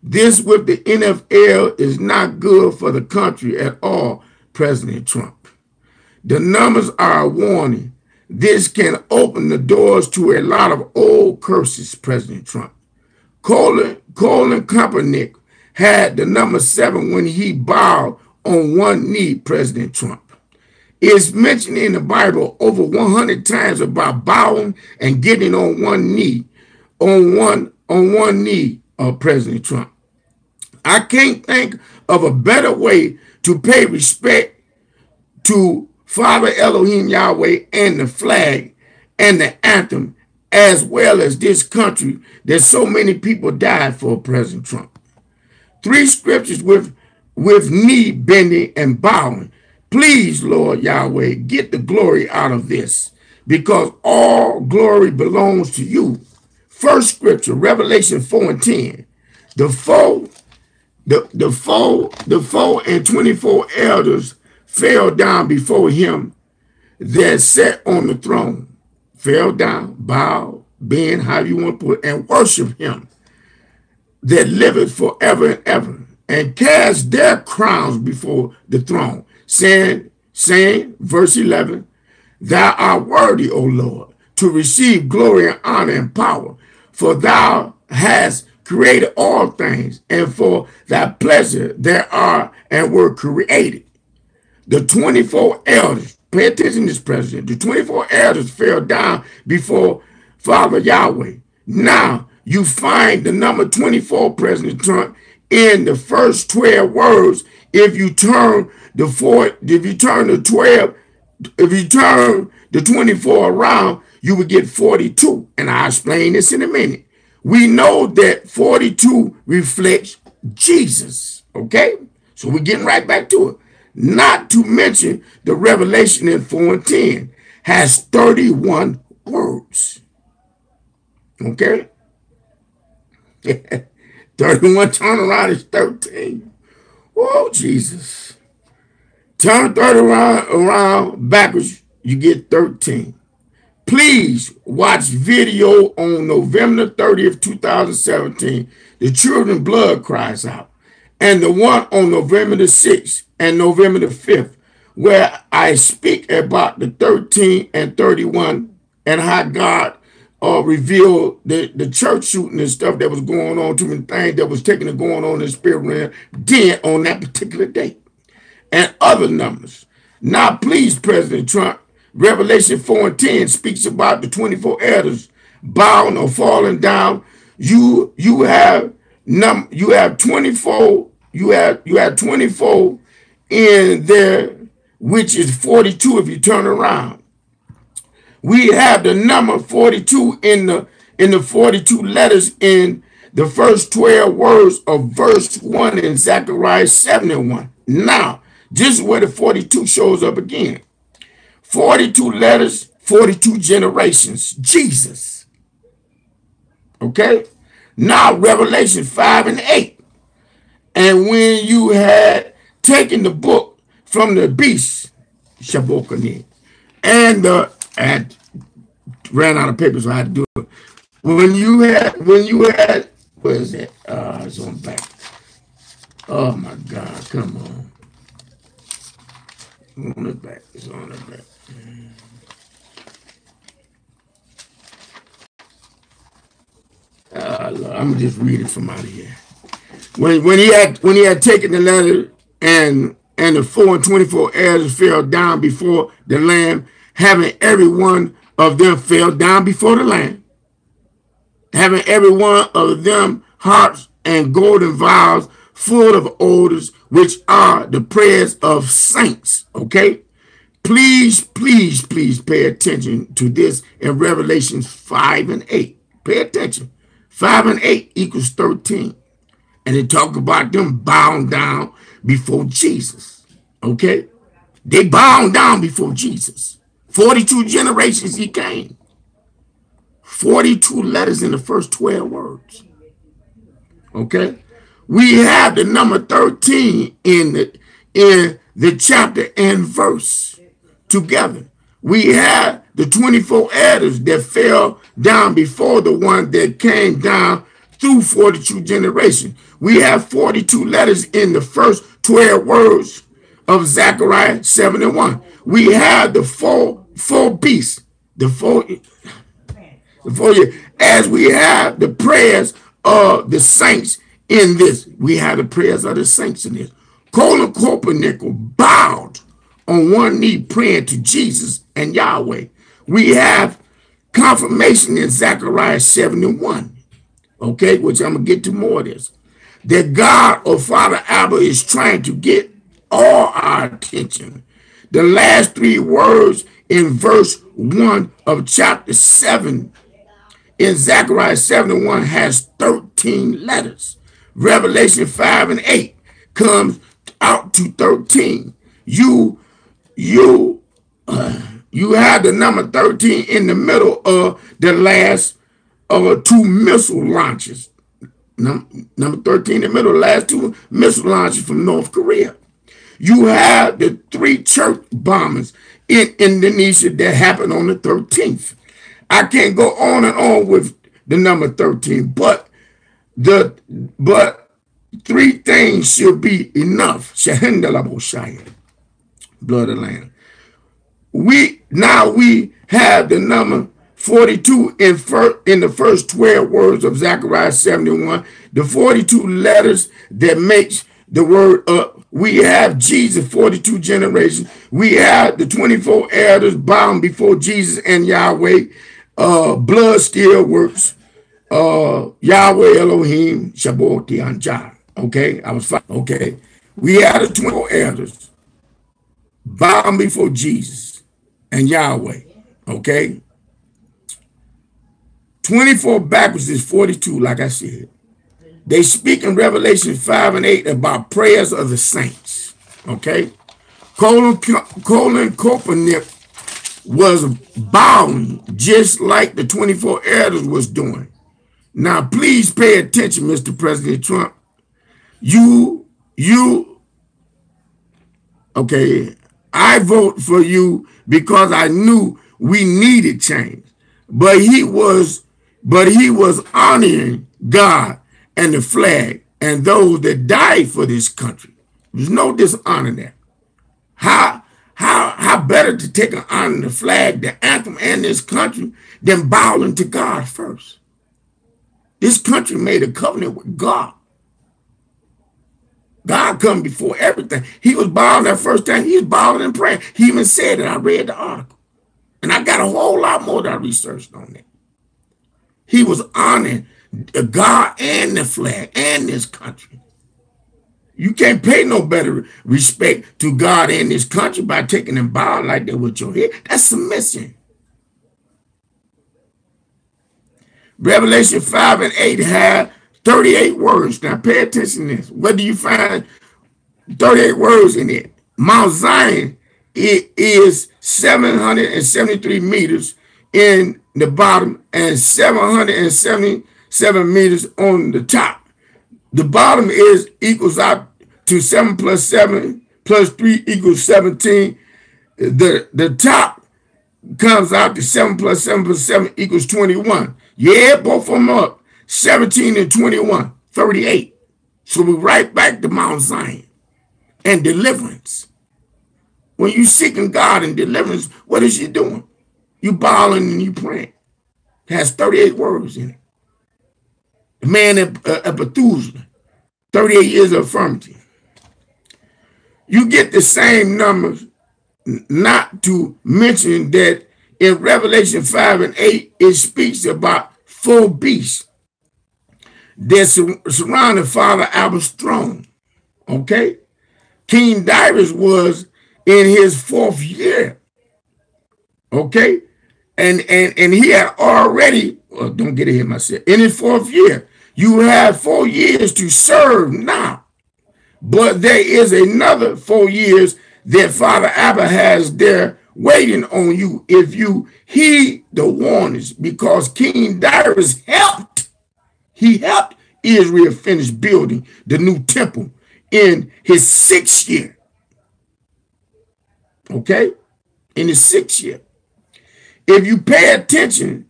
This with the NFL is not good for the country at all, President Trump. The numbers are a warning. This can open the doors to a lot of old curses, President Trump. Colin Kaepernick had the number 7 when he bowed on one knee, President Trump. It's mentioned in the Bible over 100 times about bowing and getting on one knee, of President Trump. I can't think of a better way to pay respect to Father Elohim Yahweh and the flag and the anthem, as well as this country that so many people died for, President Trump. 3 scriptures with knee bending and bowing. Please, Lord Yahweh, get the glory out of this, because all glory belongs to you. First scripture, Revelation 4:10. The four and 24 elders fell down before him that sat on the throne. Fell down, bow, bend, however you want to put it, and worship him that liveth forever and ever, and cast their crowns before the throne, saying, verse 11, Thou art worthy, O Lord, to receive glory and honor and power, for thou hast created all things, and for thy pleasure there are and were created. The 24 elders, pay attention to this, President, the 24 elders fell down before Father Yahweh. Now you find the number 24, President Trump, in the first 12 words. If you turn the 24 around, you would get 42. And I'll explain this in a minute. We know that 42 reflects Jesus. Okay? So we're getting right back to it. Not to mention the Revelation in 4:10 has 31 words. Okay? 31 turn around is 13. Oh, Jesus. Turn 30 around backwards, you get 13. Please watch video on November 30th, 2017. The children's blood cries out. And the one on November the 6th and November the 5th, where I speak about the 13 and 31 and how God revealed the church shooting and stuff that was going on, too many things that was taking and going on in the spirit realm then on that particular day. And other numbers. Now, please, President Trump, Revelation 4:10 speaks about the 24 elders bowing or falling down. You have 24. You have 24 in there, which is 42 if you turn around. We have the number 42 in the 42 letters in the first 12 words of verse 1 in Zechariah 7:1. Now, this is where the 42 shows up again. 42 letters, 42 generations, Jesus. Okay? Now, Revelation 5 and 8. And when you had taken the book from the beast, Shabokanin, and ran out of paper, so I had to do it. When you had, where is it? It's on back. Oh my God, come on. On the back, it's on the back. I'm gonna just read it from out of here. When he had taken the letter and the 4 and 24 elders fell down before the Lamb, having every one of them fell down before the Lamb, having every one of them harps and golden vials full of odors, which are the prayers of saints. Okay? Please, please, please pay attention to this in Revelations 5 and 8. Pay attention. 5 and 8 equals 13. And they talk about them bowing down before Jesus. Okay? They bowed down before Jesus. 42 generations he came. 42 letters in the first 12 words. Okay? We have the number 13 in the chapter and verse together. We have the 24 elders that fell down before the one that came down through 42 generations. We have 42 letters in the first 12 words of Zechariah 7:1. We have the four beasts, the four years, as we have the prayers of the saints in this. We have the prayers of the saints in this. Colin Copernicus bowed on one knee praying to Jesus and Yahweh. We have confirmation in Zechariah 7:1, okay, which I'm going to get to more of this, that God or Father Abba is trying to get all our attention. The last three words in verse 1 of chapter 7 in Zechariah 7:1 has 13 letters. Revelation 5:8 comes out to 13. You have the number 13 in the middle of the last two missile launches. Number 13 in the middle of the last two missile launches from North Korea. You have the 3 church bombings in Indonesia that happened on the 13th. I can't go on and on with the number 13, but 3 things should be enough. Blood of the Lamb. We have the number 42 in the first 12 words of Zechariah 7:1. The 42 letters that makes the word up. We have Jesus, 42 generations. We have the 24 elders bound before Jesus and Yahweh. Blood still works. Yahweh Elohim Shabbat Anjah. Okay, I was fine. Okay, we had the 24 elders bound before Jesus and Yahweh. Okay, 24 backwards is 42, like I said. They speak in Revelation 5:8 about prayers of the saints. Okay, Colin Copernicus was bowing just like the 24 elders was doing. Now, please pay attention, Mr. President Trump. Okay, I vote for you because I knew we needed change. But he was honoring God and the flag and those that died for this country. There's no dishonor there. How better to take an honor the flag, the anthem, and this country than bowing to God first? This country made a covenant with God. God come before everything. He was bowing that first time. He was bowing and praying. He even said it. I read the article. And I got a whole lot more that I researched on that. He was honoring God and the flag and this country. You can't pay no better respect to God and this country by taking and bowing like that with your head. That's submission. Revelation 5:8 have 38 words. Now pay attention to this. What do you find 38 words in it? Mount Zion, it is 773 meters in the bottom and 777 meters on the top. The bottom equals out to 7 plus 7 plus 3 equals 17. The top comes out to 7 plus 7 plus 7 equals 21. Yeah, both of them up. 17 and 21, 38. So we're right back to Mount Zion and deliverance. When you seeking God and deliverance, what is you doing? You bawling and you praying. It has 38 words in it. The man at Methuselah, 38 years of infirmity. You get the same numbers, not to mention that in Revelation 5:8, it speaks about 4 beasts that surrounded Father Abba's throne. Okay? King Darius was in his 4th year. Okay? And he had already, don't get ahead of myself, in his 4th year. You have 4 years to serve now. But there is another 4 years that Father Abba has there waiting on you if you heed the warnings, because King Darius helped Israel finish building the new temple in his 6th year. Okay? In his 6th year. If you pay attention,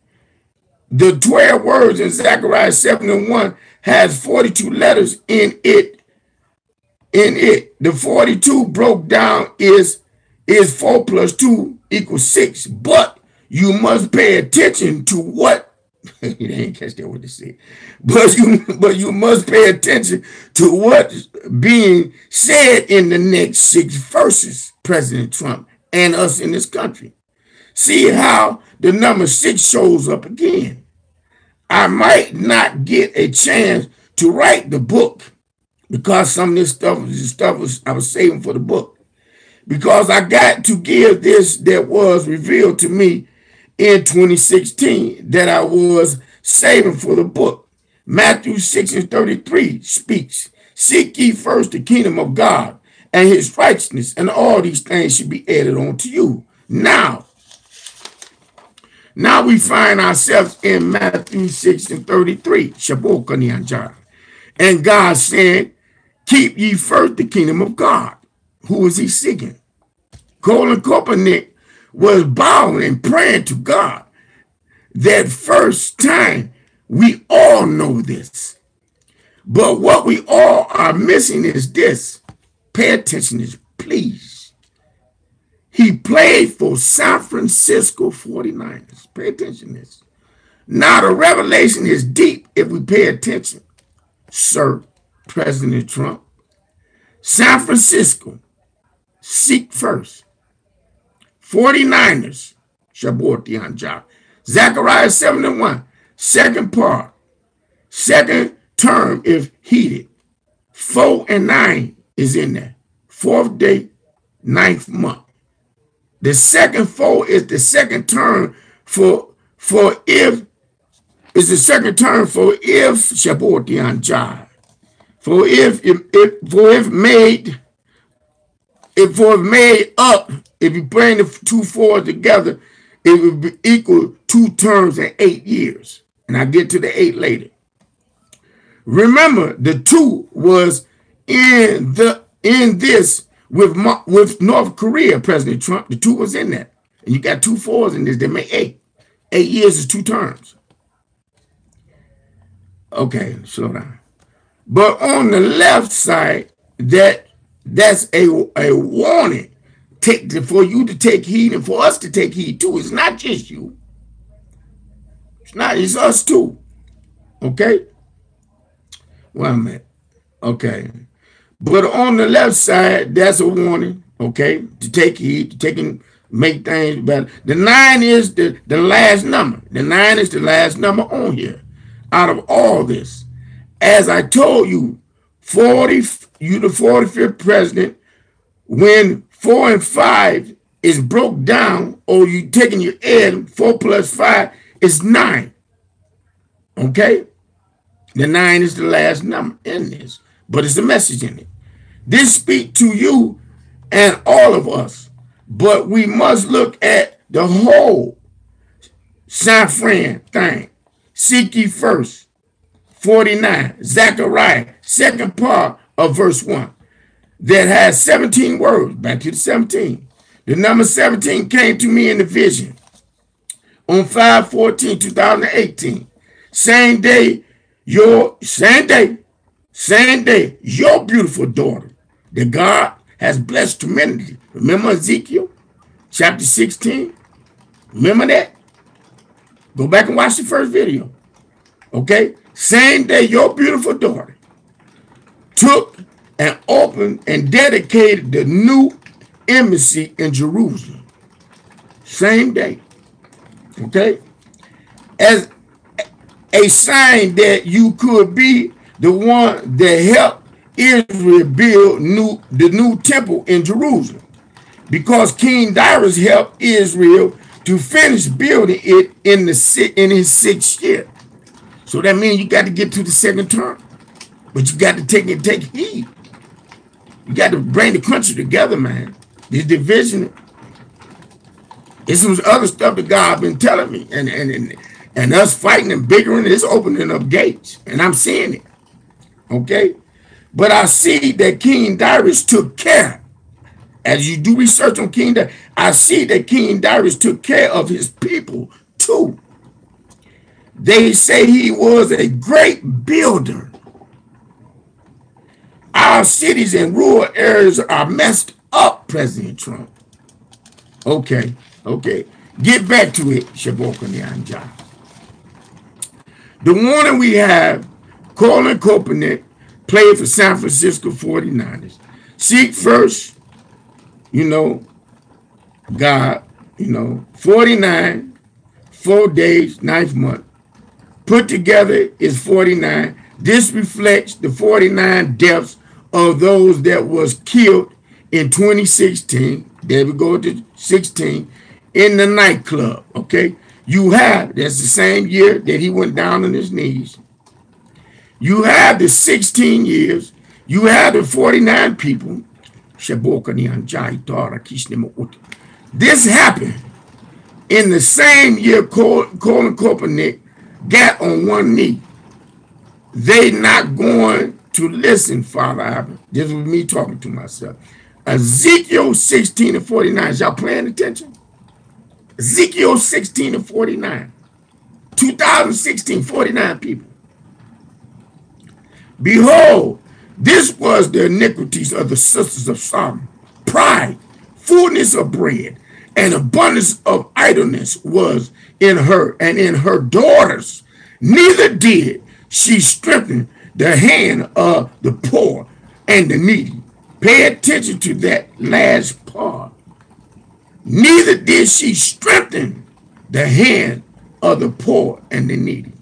the 12 words in Zechariah 7:1 has 42 letters in it. The 42 broke down is 4 plus 2 equals 6. But you must pay attention to what they didn't catch that what they said. But you must pay attention to what's being said in the next 6 verses, President Trump and us in this country. See how the number 6 shows up again. I might not get a chance to write the book because some of this stuff I was saving for the book. Because I got to give this that was revealed to me in 2016 that I was saving for the book. Matthew 6:33 speaks, seek ye first the kingdom of God and his righteousness, and all these things should be added on to you. Now we find ourselves in Matthew 6:33, and God said, keep ye first the kingdom of God. Who was he seeking? Colin Kaepernick was bowing and praying to God. That first time, we all know this. But what we all are missing is this. Pay attention to this, please. He played for San Francisco 49ers. Pay attention to this. Now the revelation is deep if we pay attention. Sir, President Trump, San Francisco, seek first. 49ers, Zechariah 7:1, second part, second term if heated. 4 and 9 is in there. 4th day, 9th month. The second 4 is the second term for if is the second term for if Shabotianjai. For if made up, if you bring the 2 4s together, it would be equal 2 terms and 8 years. And I get to the 8 later. Remember, the 2 was in this with North Korea, President Trump. The 2 was in that. And you got 2 4s in this, they make 8. 8 years is 2 terms. Okay, slow down. But on the left side, that's a warning for you to take heed and for us to take heed too. It's not just you. It's us too. Okay? Well, man. Okay. But on the left side, that's a warning, okay, to take heed, to take and make things better. The 9 is the last number. The 9 is the last number on here out of all this. As I told you, you the 45th president, when 4 and 5 is broke down, or you taking your end, 4 plus 5 is 9. Okay? The 9 is the last number in this, but it's a message in it. This speaks to you and all of us, but we must look at the whole San Fran thing. Seek ye first, 49, Zechariah, second part of verse 1, that has 17 words. Back to the 17. The number 17 came to me in the vision on 5/14/2018. Same day, your beautiful daughter, that God has blessed tremendously. Remember Ezekiel chapter 16? Remember that? Go back and watch the first video. Okay? Same day, your beautiful daughter took and opened and dedicated the new embassy in Jerusalem. Same day. Okay? As a sign that you could be the one that helped Israel build the new temple in Jerusalem, because King Darius helped Israel to finish building it in his 6th year. So that means you got to get to the second term, but you got to take heed. You got to bring the country together, man. This division, it's some other stuff that God been telling me, and us fighting and bickering is opening up gates, and I'm seeing it. Okay. But I see that King Darius took care As you do research on King Darius, I see that King Darius took care of his people too. They say he was a great builder. Our cities and rural areas are messed up, President Trump. Okay. Get back to it, Shaboka Nyanja. The warning we have, Colin Kaepernick played for San Francisco 49ers. Seek first, God, 49, 4 days, 9th month. Put together is 49. This reflects the 49 deaths of those that was killed in 2016. There we go to 16 in the nightclub. Okay. That's the same year that he went down on his knees. You have the 16 years. You have the 49 people. This happened in the same year Colin Kaepernick got on one knee. They not going to listen, Father Abba. This was me talking to myself. Ezekiel 16 and 49. Is y'all paying attention? Ezekiel 16 and 49. 2016, 49 people. Behold, this was the iniquities of the sisters of Sodom. Pride, fullness of bread, and abundance of idleness was in her and in her daughters. Neither did she strengthen the hand of the poor and the needy. Pay attention to that last part. Neither did she strengthen the hand of the poor and the needy.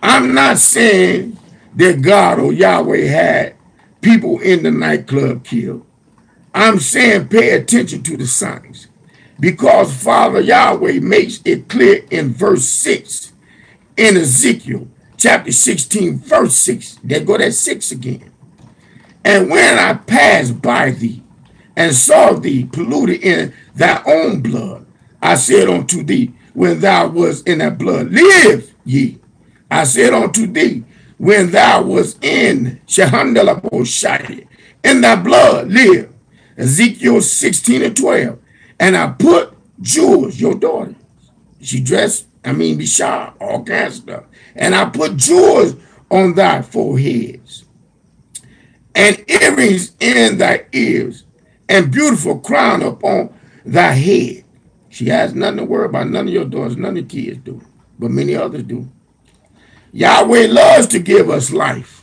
I'm not saying that God or Yahweh had people in the nightclub killed. I'm saying pay attention to the signs, because Father Yahweh makes it clear in verse 6 in Ezekiel chapter 16, verse 6. There go that 6 again. And when I passed by thee and saw thee polluted in thy own blood, I said unto thee, when thou was in that blood, live ye. I said unto thee, when thou was in Shehandalaboshai, in thy blood, live. Ezekiel 16 and 12. And I put jewels, your daughter. She dressed, Bishar, all kinds of stuff. And I put jewels on thy foreheads, and earrings in thy ears, and beautiful crown upon thy head. She has nothing to worry about. None of your daughters, none of your kids do, but many others do. Yahweh loves to give us life.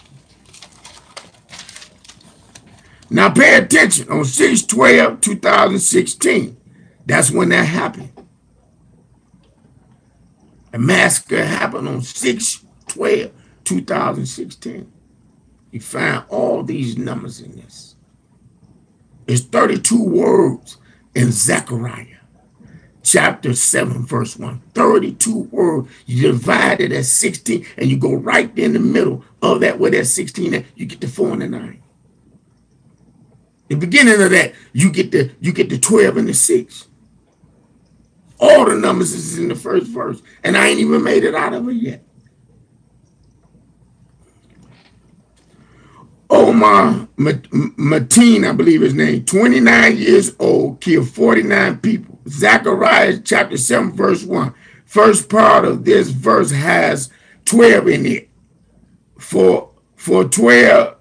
Now pay attention. On 6/12/2016, that's when that happened. The massacre happened on 6/12/2016. You find all these numbers in this. It's 32 words in Zechariah chapter 7, verse 1. 32 words. You divide it at 16, and you go right in the middle of that where that 16 at, you get the 4 and the 9. The beginning of that, you get the 12 and the 6. All the numbers is in the first verse, and I ain't even made it out of it yet. Omar Mateen, I believe his name, 29 years old, killed 49 people. Zechariah chapter 7, verse 1. First part of this verse has 12 in it. For 12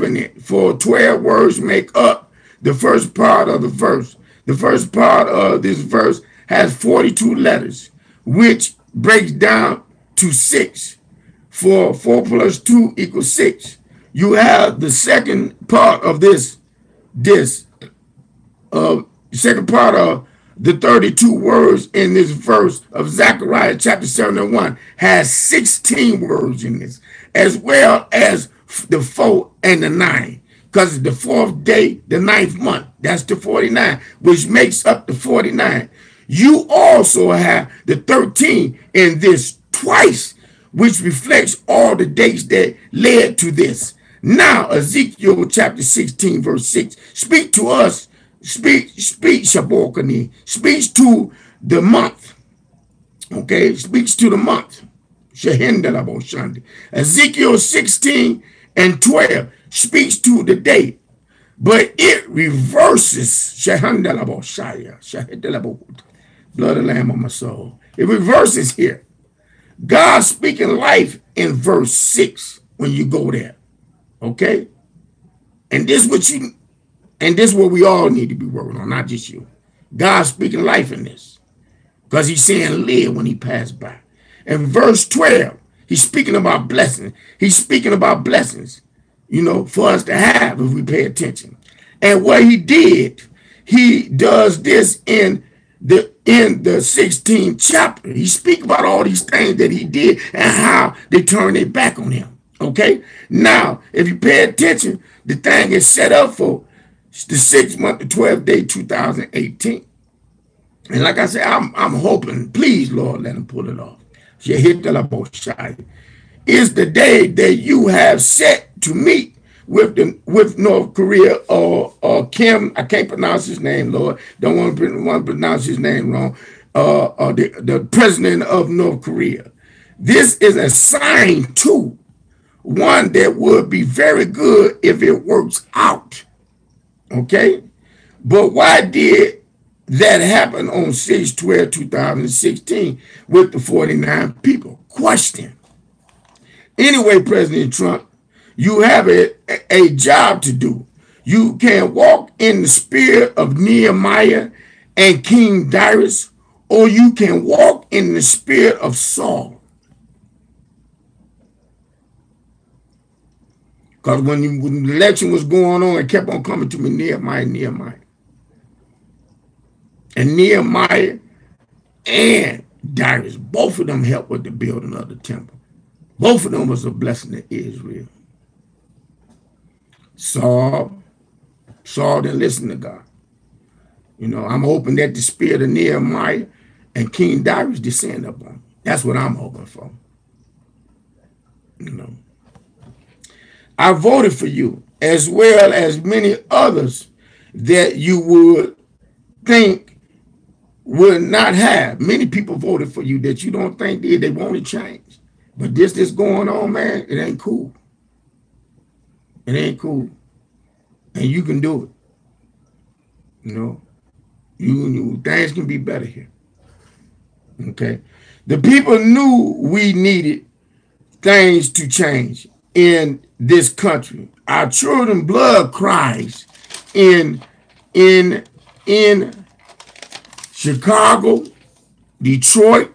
in it. For 12 words make up the first part of the verse. The first part of this verse has 42 letters, which breaks down to 6. For 4 plus 2 equals 6. You have the second part of second part of the 32 words in this verse of Zechariah chapter 7 and 1 has 16 words in this, as well as the 4 and the 9. Because the 4th day, the 9th month, that's the 49, which makes up the 49. You also have the 13 in this twice, which reflects all the dates that led to this. Now, Ezekiel chapter 16, verse 6, speak to us, speak Shabokani, speaks to the month, okay, speaks to the month. Ezekiel 16 and 12 speaks to the day. but it reverses. Blood of the Lamb on my soul. It reverses here. God speaking life in verse 6 when you go there. Okay? And this is what we all need to be working on, not just you. God speaking life in this. Because he's saying live when he passed by. And verse 12, he's speaking about blessings. He's speaking about blessings, for us to have if we pay attention. And what he did, he does this in the 16th chapter. He speaks about all these things that he did and how they turned their back on him. Okay? Now, if you pay attention, the thing is set up for the 6th month, the 12th day, 2018. And like I said, I'm hoping, please, Lord, let him pull it off. Is the day that you have set to meet with North Korea or Kim. I can't pronounce his name, Lord. Don't want to pronounce his name wrong. The president of North Korea. This is a sign too, one that would be very good if it works out. Okay, but why did that happen on 6/12/2016 with the 49 people? Question. Anyway, President Trump, you have a job to do. You can walk in the spirit of Nehemiah and King Darius, or you can walk in the spirit of Saul. Because when the election was going on, it kept on coming to me, Nehemiah. And Nehemiah and Darius, both of them helped with the building of the temple. Both of them was a blessing to Israel. Saul didn't listen to God. I'm hoping that the spirit of Nehemiah and King Darius descend upon him. That's what I'm hoping for. I voted for you, as well as many others that you would think would not have. Many people voted for you that you don't think they want to change. But this going on, man, it ain't cool. It ain't cool. And you can do it. Things can be better here. Okay. The people knew we needed things to change in this country. Our children's blood cries in Chicago, Detroit,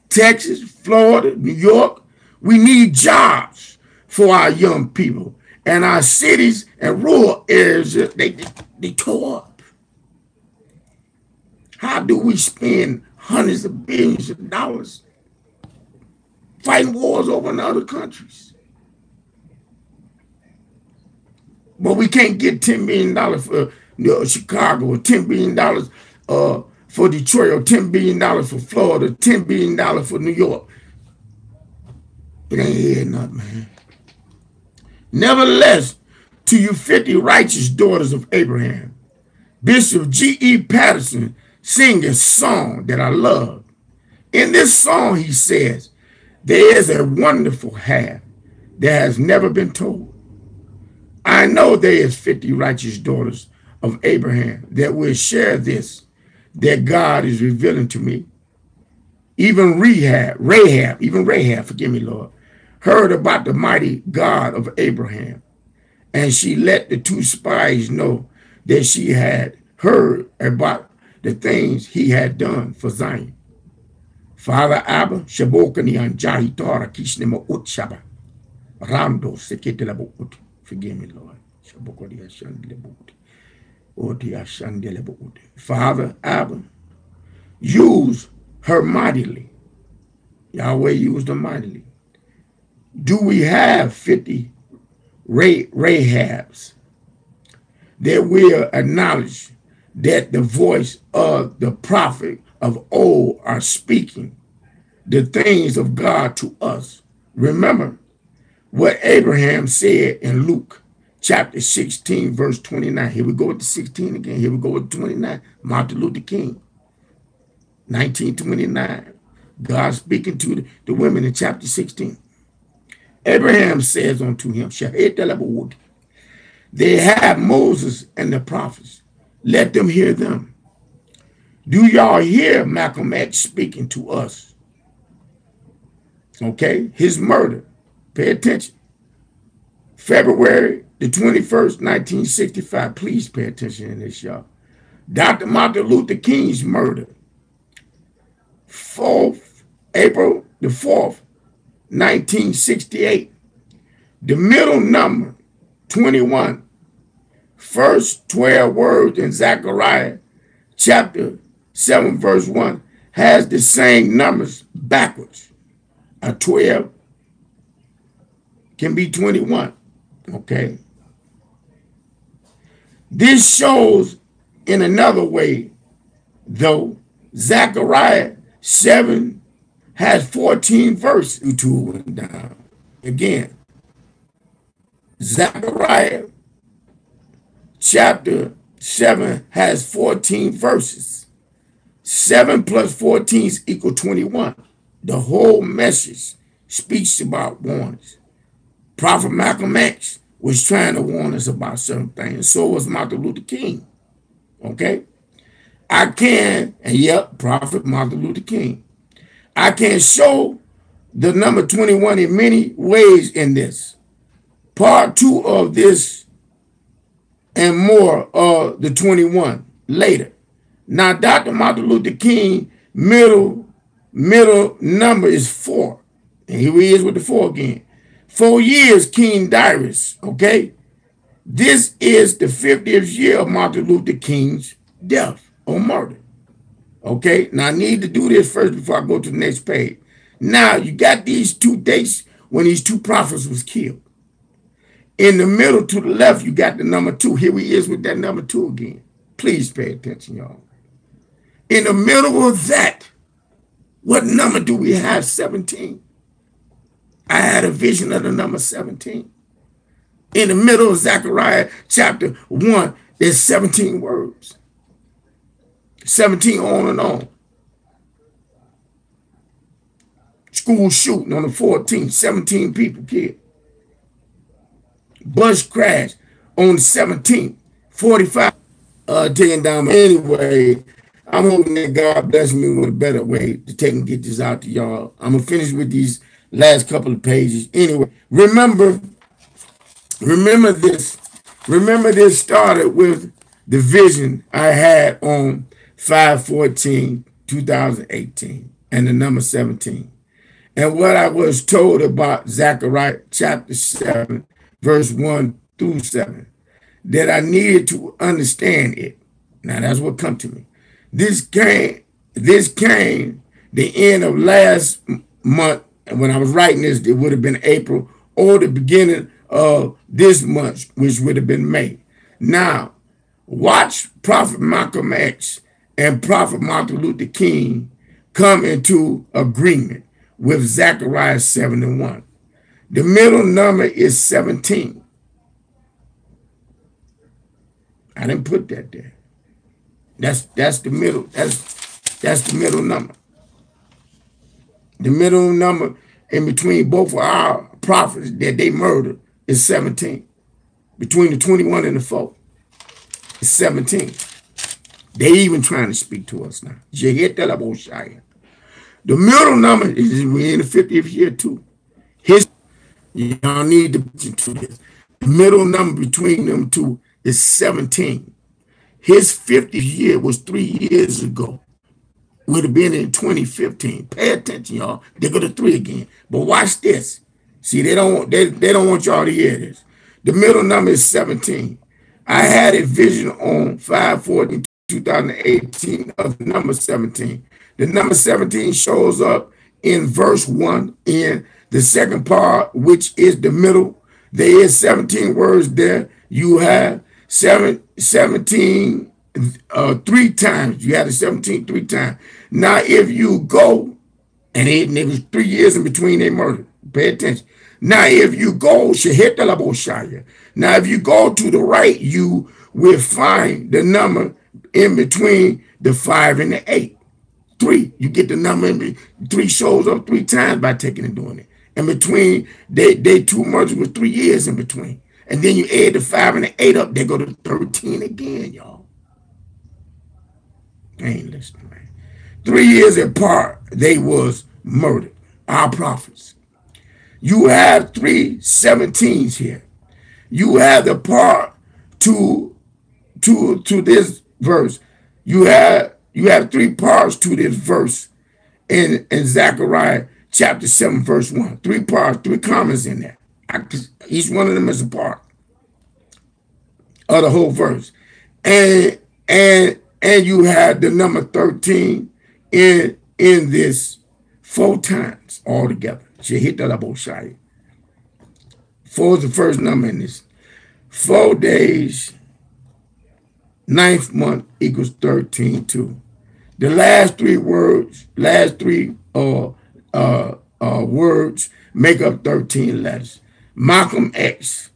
Texas, Florida, New York. We need jobs for our young people. And our cities and rural areas, they tore up. How do we spend hundreds of billions of dollars fighting wars over in other countries? But we can't get $10 billion for Chicago, or $10 billion for Detroit, or $10 billion for Florida, $10 billion for New York. It ain't here enough, man. Nevertheless, to you 50 righteous daughters of Abraham, Bishop G.E. Patterson sing a song that I love. In this song, he says, there is a wonderful half that has never been told. I know there is 50 righteous daughters of Abraham that will share this, that God is revealing to me. Even Rahab, forgive me, Lord, heard about the mighty God of Abraham. And she let the two spies know that she had heard about the things he had done for Zion. Father Abba, Shabokani Anjahi Tora Kishnema Utshaba, Ramdo Seketelabut. Forgive me, Lord. Father Abba, use her mightily. Yahweh used her mightily. Do we have 50 Rahabs that will acknowledge that the voice of the prophet of old are speaking the things of God to us? Remember what Abraham said in Luke chapter 16, verse 29. Here we go with the 16 again. Here we go with 29. Martin Luther King, 1929. God speaking to the women in chapter 16. Abraham says unto him, They have Moses and the prophets. Let them hear them. Do y'all hear Malcolm X speaking to us? Okay, his murder. Pay attention. February the 21st, 1965. Please pay attention in this, y'all. Dr. Martin Luther King's murder. April the 4th, 1968. The middle number, 21. First 12 words in Zechariah chapter 7, verse 1 has the same numbers backwards. A 12 can be 21. Okay. This shows in another way, though, Zechariah 7 has 14 verses. Two went down. Again, Zechariah chapter 7 has 14 verses. 7 plus 14 is equal 21. The whole message speaks about warnings. Prophet Malcolm X was trying to warn us about certain things. So was Martin Luther King. Okay? Prophet Martin Luther King. I can show the number 21 in many ways in this. Part 2 of this and more of the 21 later. Now, Dr. Martin Luther King, middle number is 4. And here he is with the 4 again. 4 years, King Diaries, okay? This is the 50th year of Martin Luther King's death or murder. Okay, now I need to do this first before I go to the next page. Now, you got these 2 dates when these 2 prophets was killed. In the middle to the left, you got the number 2. Here he is with that number 2 again. Please pay attention, y'all. In the middle of that, what number do we have? 17. I had a vision of the number 17. In the middle of Zechariah chapter 1, there's 17 words. 17 on and on. School shooting on the 14th, 17 people killed. Bus crash on the 17th, 45 taken down. Anyway, I'm hoping that God bless me with a better way to take and get this out to y'all. I'm going to finish with these last couple of pages. Anyway, remember this. Remember this started with the vision I had on 5/14/2018 and the number 17. And what I was told about Zechariah chapter 7, verse 1 through 7, that I needed to understand it. Now that's what come to me. This came the end of last month. And when I was writing this, it would have been April or the beginning of this month, which would have been May. Now, watch Prophet Malcolm X and Prophet Martin Luther King come into agreement with Zechariah 7:1. The middle number is 17. I didn't put that there. That's the middle. That's the middle number. The middle number in between both of our prophets that they murdered is 17. Between the 21 and the 4, it's 17. They even trying to speak to us now. The middle number is we're in the 50th year too. Y'all need to listen to this. The middle number between them two is 17. His 50th year was 3 years ago. Would have been in 2015. Pay attention, y'all. They go to 3 again. But watch this. See, they don't want y'all to hear this. The middle number is 17. I had a vision on 5/14/2018 of the number 17. The number 17 shows up in verse 1 in the second part, which is the middle. There is 17 words there. You have 17 3 times. You had the 17 3 times. Now, if you go, and it was 3 years in between they murdered. Pay attention. Now, if you go, now if you go to the right, you will find the number in between the 5 and the 8. 3, you get the number in 3 shows up 3 times by taking and doing it. And between they 2 murders with 3 years in between. And then you add the 5 and the 8 up, they go to 13 again, y'all. I ain't listening, man. 3 years apart, they was murdered. Our prophets. You have 3 17s here. You have the part to this verse. You have 3 parts to this verse in Zechariah chapter 7, verse 1. 3 parts, 3 commas in there. Each one of them is a part of the whole verse. And you have the number 13 in this 4 times altogether. 4 is the first number in this. 4 days, 9th month equals 13 too. The last 3 words, words make up 13 letters. Malcolm X,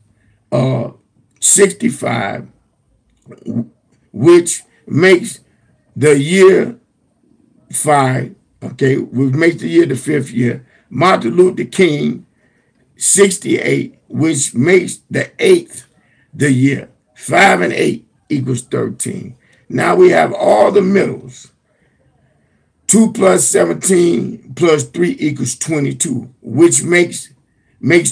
65, which makes the year 5, okay, which makes the year the 5th year. Martin Luther King, 68, which makes the 8th the year. 5 and 8 equals 13. Now we have all the middles. 2 plus 17 plus 3 equals 22, which makes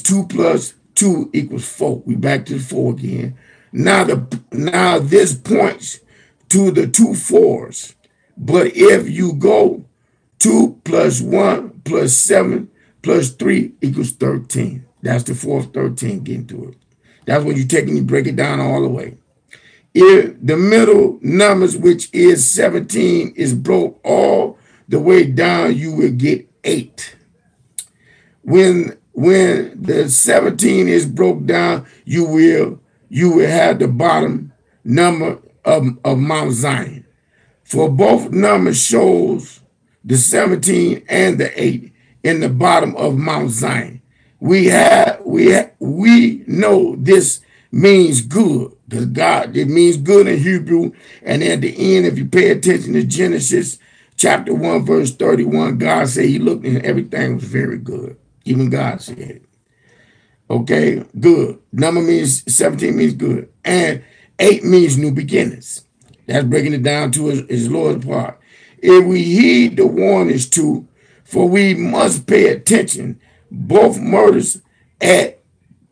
2 plus 2 equals 4. We back to the 4 again. Now this points to the 2 4s. But if you go 2 plus 1 plus 7 plus 3 equals 13. That's the 4th 13 getting to it. That's when you take and you break it down all the way. If the middle numbers, which is 17, is broke all the way down, you will get 8. When the 17 is broke down, you will have the bottom number of Mount Zion. For both numbers shows the 17 and the 8 in the bottom of Mount Zion. We know this means good, because God, it means good in Hebrew. And at the end, if you pay attention to Genesis chapter 1, verse 31, God said he looked and everything was very good. Even God said it. Okay, good. Number means 17 means good. And 8 means new beginnings. That's breaking it down to his Lord's part. If we heed the warnings too, for we must pay attention, both murder at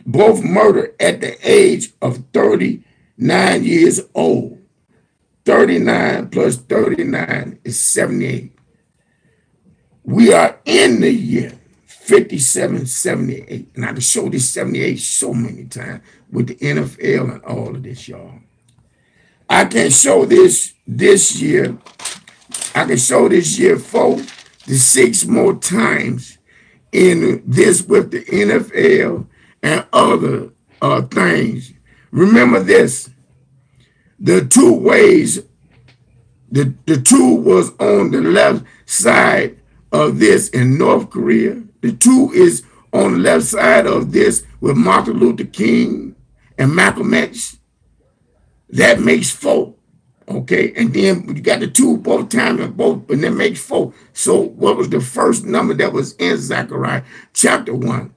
the age of 39 years old. 39 plus 39 is 78. We are in the year 5778. And I can show this 78 so many times with the NFL and all of this, y'all. I can show this year. I can show this year 4 to 6 more times in this with the NFL and other things. Remember this. The 2 ways, the 2 was on the left side of this in North Korea. The 2 is on the left side of this with Martin Luther King and Malcolm X. That makes 4. Okay, and then you got the 2 both times and that makes 4. So what was the first number that was in Zechariah chapter 1?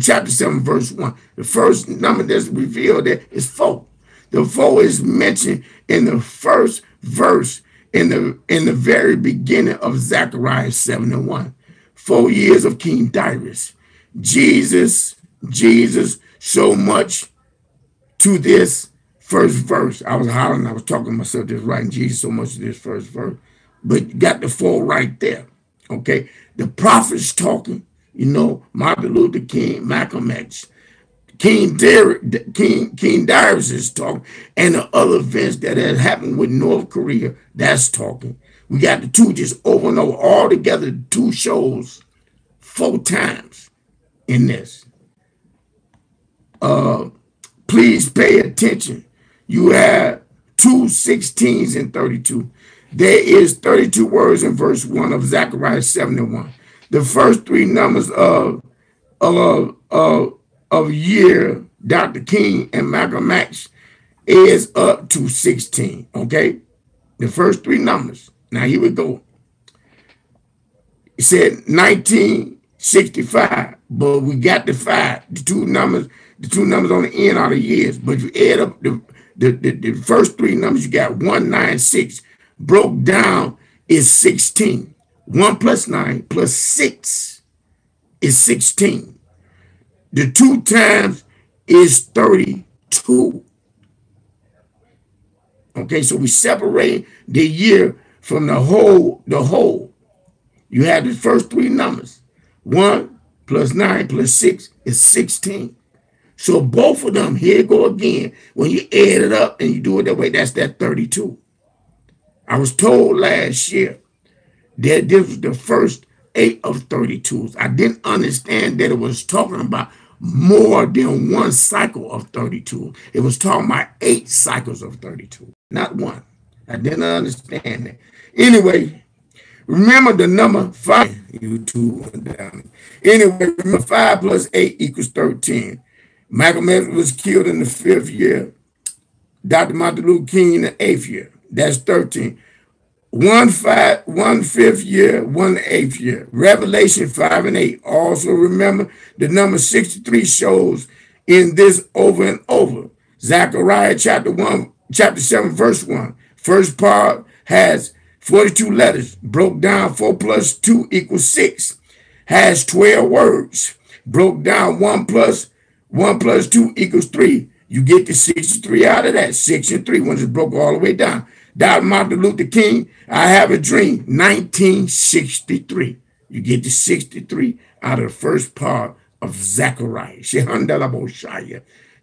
Chapter 7, verse 1. The first number that's revealed there is 4. The 4 is mentioned in the first verse in the very beginning of Zechariah 7 and 1. 4 years of King Darius. Jesus, so much to this first verse. I was hollering, I was talking to myself, just writing Jesus so much to this first verse. But you got the 4 right there. Okay. The prophets talking, Martin Luther King, Malcolm X, King Darius is talking, and the other events that had happened with North Korea, that's talking. We got the 2 just over and over, all together, 2 shows 4 times in this. Please pay attention. You have 2 16s and 32. There is 32 words in verse 1 of Zechariah 7 and 1. The first 3 numbers of year, Dr. King and Malcolm X, is up to 16. Okay, the first 3 numbers. Now here we go. It said 19, 65. But we got the 5. The two numbers on the end are the years. But you add up the first 3 numbers, you got 196. Broke down is 16. 1 plus 9 plus 6 is 16. The 2 times is 32. Okay, so we separate the year from the whole. You have the first 3 numbers. 1 plus 9 plus 6 is 16. So both of them, here you go again. When you add it up and you do it that way, that's that 32. I was told last year that this was the first 8 of 32s. I didn't understand that it was talking about more than 1 cycle of 32. It was talking about 8 cycles of 32, not 1. I didn't understand that. Anyway, remember the number 5. You 2 went down. Anyway, remember 5 plus 8 equals 13. Michael Messer was killed in the 5th year. Dr. Martin Luther King in the 8th year. That's 13. 1 5th year, 1 8th year. Revelation 5 and 8. Also remember the number 63 shows in this over and over. Zechariah chapter 7, verse 1. First part has 42 letters. Broke down 4 plus 2 equals 6. Has 12 words. Broke down 1 plus 2 equals 3. You get the 63 out of that. 6 and 3 when it's broke all the way down. Dr. Martin Luther King, I Have a Dream, 1963. You get the 63 out of the first part of Zechariah,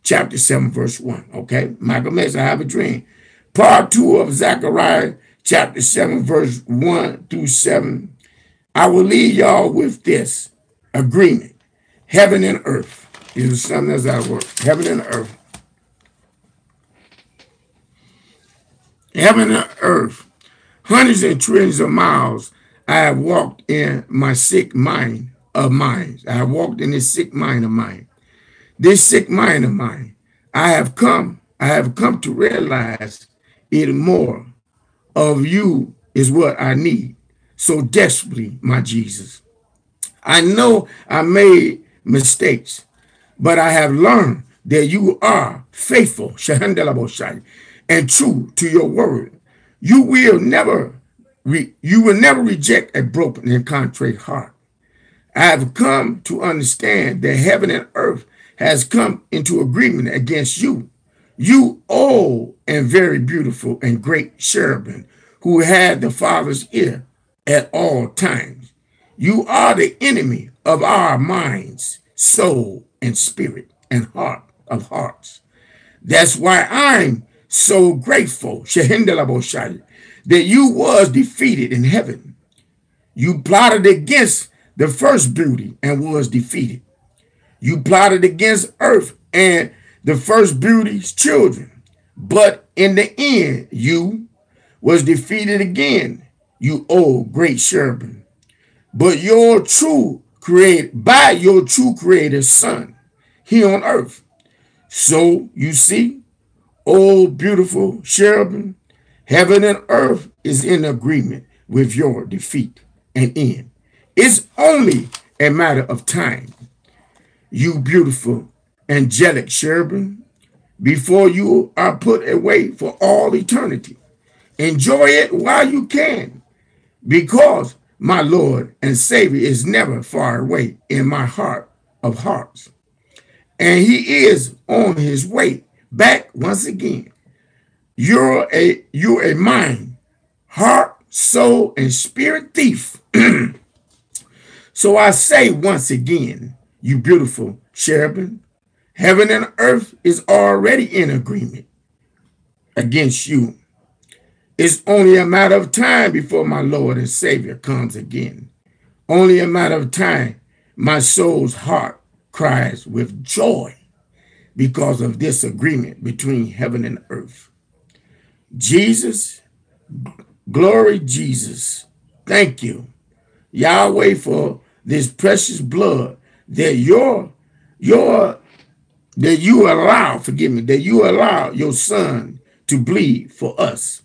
chapter 7, verse 1. Okay, Michael Messer, I Have a Dream. Part 2 of Zechariah, chapter 7, verse 1 through 7. I will leave y'all with this agreement. Heaven and earth. This is something that's out of work. Heaven and earth. Heaven and earth, hundreds and trillions of miles, I have walked in my sick mind of mine. I have walked in this sick mind of mine. This sick mind of mine, I have come to realize it more of you is what I need so desperately, my Jesus. I know I made mistakes, but I have learned that you are faithful, and true to your word. You will never reject a broken and contrite heart. I have come to understand that heaven and earth has come into agreement against you. You old and very beautiful and great cherubim who had the Father's ear at all times. You are the enemy of our minds, soul, and spirit, and heart of hearts. That's why I'm so grateful, that you was defeated in heaven. You plotted against the first beauty and was defeated. You plotted against earth and the first beauty's children. But in the end, you was defeated again, you old great cherubim. But by your true creator's son here on earth. So you see, oh, beautiful cherubim, heaven and earth is in agreement with your defeat and end. It's only a matter of time, you beautiful angelic cherubim, before you are put away for all eternity. Enjoy it while you can, because my Lord and Savior is never far away in my heart of hearts. And he is on his way back once again. You're a mind, heart, soul, and spirit thief. So I say once again, you beautiful cherubim, heaven and earth is already in agreement against you. It's only a matter of time before my Lord and Savior comes again. Only a matter of time. My soul's heart cries with joy because of this agreement between heaven and earth. Jesus, glory Jesus, thank you, Yahweh, for this precious blood that you allow your son to bleed for us.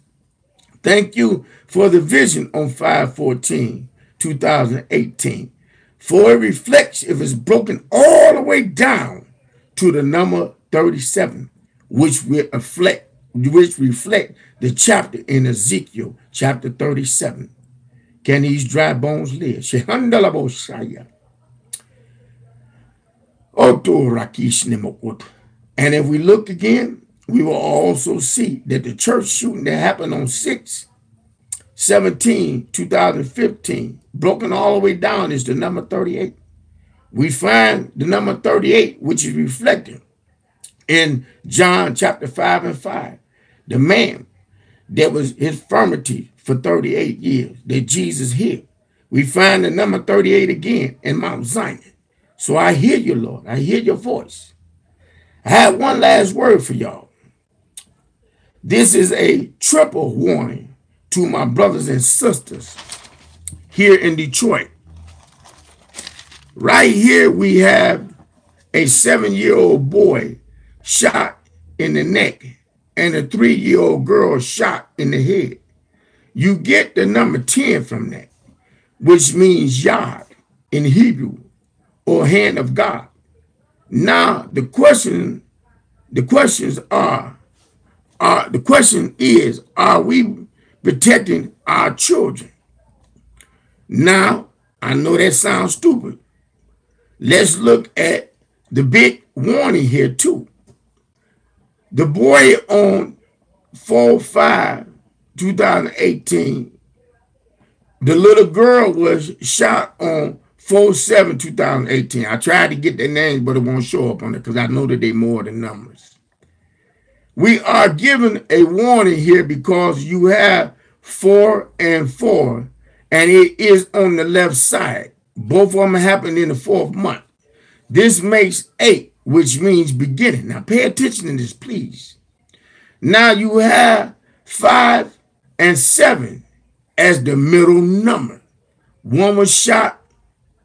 Thank you for the vision on 5/14/2018 For it reflects, if it's broken all the way down to the number 37, which reflect the chapter in Ezekiel, chapter 37. Can these dry bones live? Shehandalaboshaya. And if we look again, we will also see that the church shooting that happened on 6/17/2015, broken all the way down, is the number 38. We find the number 38, which is reflected in John chapter 5:5. The man that was infirmity for 38 years that Jesus healed. We find the number 38 again in Mount Zion. So I hear you, Lord. I hear your voice. I have one last word for y'all. This is a triple warning to my brothers and sisters here in Detroit. Right here we have a 7-year-old boy shot in the neck and a 3-year-old girl shot in the head. You get the number 10 from that, which means Yod in Hebrew, or hand of God. Now the question is, are we protecting our children? Now, I know that sounds stupid. Let's look at the big warning here too. The boy on 4/5/2018, the little girl was shot on 4/7/2018. I tried to get their names, but it won't show up on it because I know that they more than numbers. We are given a warning here because you have 4 and 4, and it is on the left side. Both of them happened in the 4th month. This makes 8, which means beginning. Now pay attention to this, please. Now you have 5 and 7 as the middle number. One was shot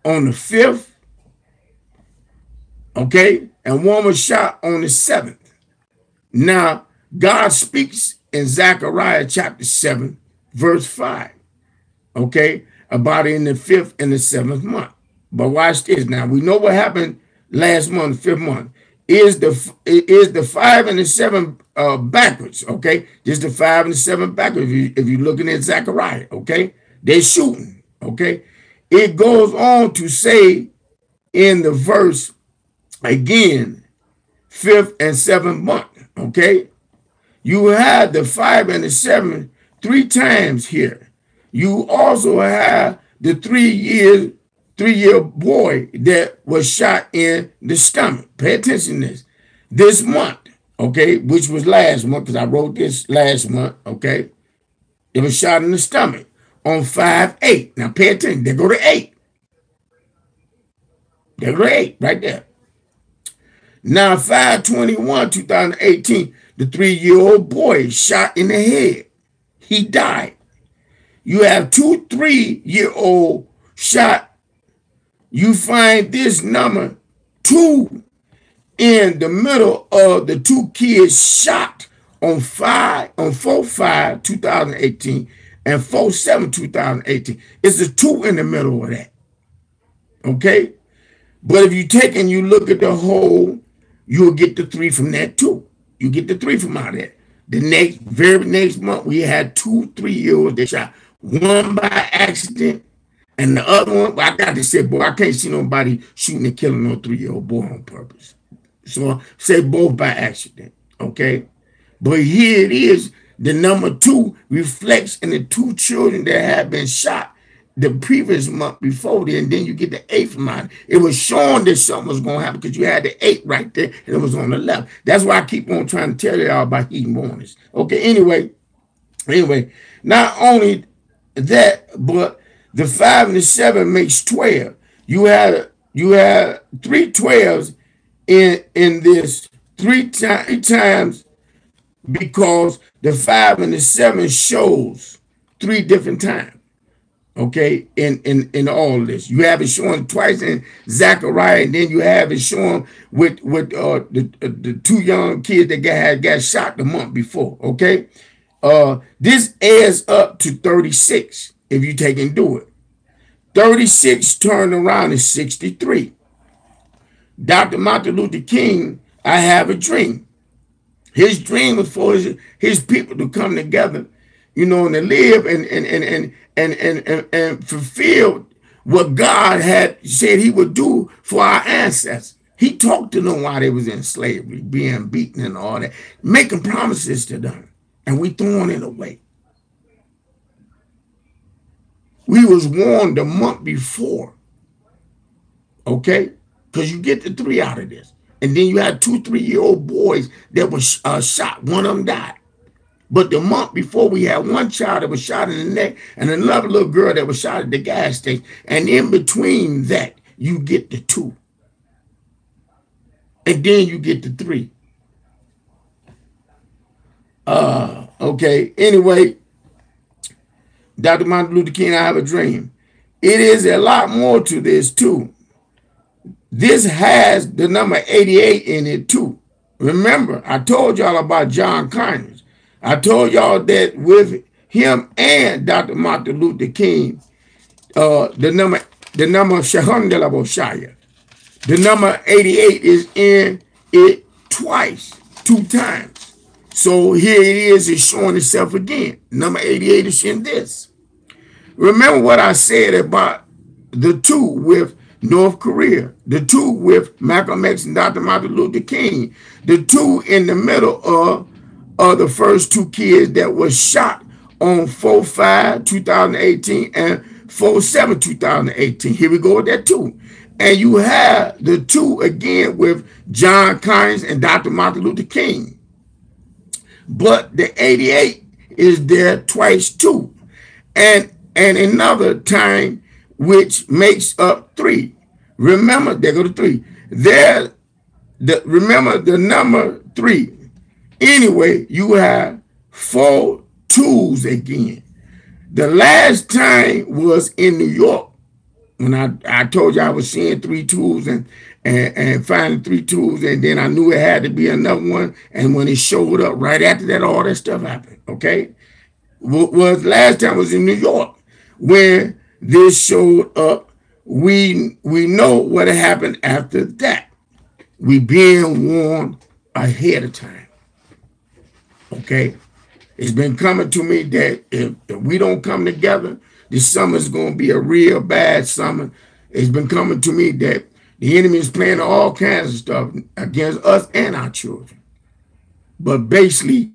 on the 5th, okay, and one was shot on the 7th. Now, God speaks in Zechariah chapter 7, verse 5, okay, about it in the 5th and the 7th month. But watch this. Now, we know what happened last month, 5th month. Is the 5 and the 7 backwards, okay? Just the 5 and the 7 backwards if you're looking at Zechariah, okay? They're shooting, okay? It goes on to say in the verse again, 5th and 7th month, okay? You have the 5 and the 7 3 times here. You also have the 3-year boy that was shot in the stomach. Pay attention to this. This month, okay, which was last month, because I wrote this last month, okay? It was shot in the stomach on 5/8. Now pay attention. There go to 8. There go to 8 right there. Now 5/21/2018, the 3-year-old boy shot in the head. He died. You have 2 3-year-old shot. You find this number 2 in the middle of the 2 kids shot on 4/5/2018 and 4/7/2018. It's a 2 in the middle of that. Okay? But if you take and you look at the whole, you'll get the 3 from that too. You get the 3 from out of that. The very next month, we had 2 3-year-olds that shot. One by accident, and the other one, I got to say, boy, I can't see nobody shooting and killing no 3-year-old boy on purpose. So I say both by accident, okay? But here it is, the number 2 reflects in the 2 children that had been shot the previous month before then, and then you get the 8th month. It was showing that something was going to happen because you had the 8 right there, and it was on the left. That's why I keep on trying to tell y'all about heat warnings. Okay, anyway, not only that, but the 5 and the 7 makes 12. You had 3 12s in this 3 times, because the 5 and the 7 shows 3 different times. Okay, in all of this, you have it showing twice in Zechariah, and then you have it showing with the 2 young kids that got shot the month before. Okay, this adds up to 36 if you take and do it. 36 turned around in 63. Dr. Martin Luther King, I have a dream. His dream was for his people to come together, and to live and fulfill what God had said he would do for our ancestors. He talked to them while they was in slavery, being beaten and all that, making promises to them, and we throwing it away. We was warned a month before, okay? Because you get the 3 out of this. And then you had 2 3-year-old boys that was shot. One of them died. But the month before, we had one child that was shot in the neck and another little girl that was shot at the gas station. And in between that, you get the 2. And then you get the 3. Okay. Anyway, Dr. Martin Luther King, I have a dream. It is a lot more to this, too. This has the number 88 in it, too. Remember, I told y'all about John Conyers. I told y'all that with him and Dr. Martin Luther King, the number Shahun de la Boshaya, the number 88 is in it twice, 2 times. So here it is, it's showing itself again. Number 88 is in this. Remember what I said about the 2 with North Korea, the 2 with Malcolm X and Dr. Martin Luther King, the 2 in the middle of the first 2 kids that was shot on 4/5/2018 and 4/7/2018. Here we go with that 2. And you have the 2 again with John Conyers and Dr. Martin Luther King. But the 88 is there twice too. And another time which makes up 3. Remember, there go to 3. Remember the number 3. Anyway, you have 4 2s again. The last time was in New York when I told you I was seeing 3 2s and finding 3 2s, and then I knew it had to be another one. And when it showed up right after that, all that stuff happened. Okay, was last time was in New York when this showed up. We know what happened after that. We being warned ahead of time. Okay, it's been coming to me that if we don't come together, this summer is going to be a real bad summer. It's been coming to me that the enemy is playing all kinds of stuff against us and our children. But basically,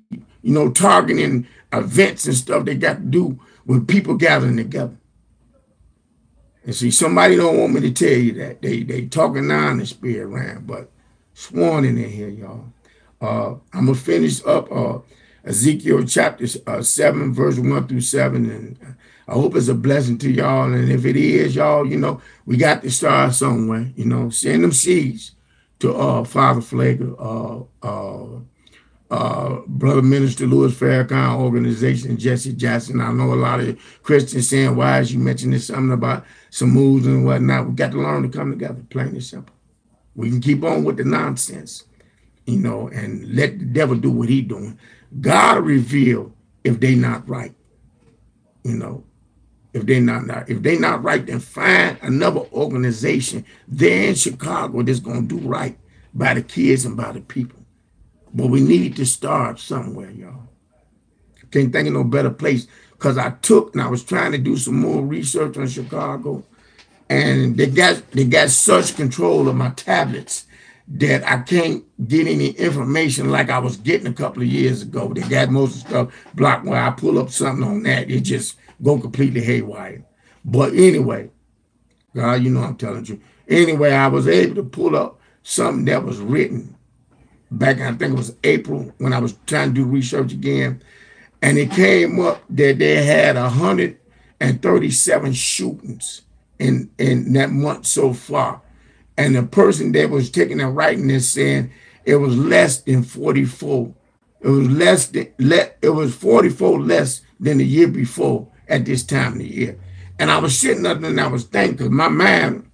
targeting events and stuff they got to do with people gathering together. And see, somebody don't want me to tell you that. They talking now in the spirit realm, but sworn in here, y'all. I'm going to finish up Ezekiel chapter 7, verse 1-7. And I hope it's a blessing to y'all. And if it is, y'all, we got to start somewhere. Send them seeds to Father Flager, Brother Minister Louis Farrakhan organization, Jesse Jackson. I know a lot of Christians saying, why is you mentioning something about some moves and whatnot? We got to learn to come together, plain and simple. We can keep on with the nonsense, and let the devil do what he's doing. God will reveal if they not right. If they not right, then find another organization there in Chicago that's going to do right by the kids and by the people. But we need to start somewhere, y'all. Can't think of no better place, because I was trying to do some more research on Chicago, and they got such control of my tablets that I can't get any information like I was getting a couple of years ago. They got most of the stuff blocked. Where I pull up something on that, it just go completely haywire. But anyway, God, I'm telling you. Anyway, I was able to pull up something that was written back, I think it was April, when I was trying to do research again. And it came up that they had 137 shootings in that month so far. And the person that was taking and writing this saying it was less than 44. It was 44 less than the year before at this time of the year. And I was sitting up and I was thinking, because my mind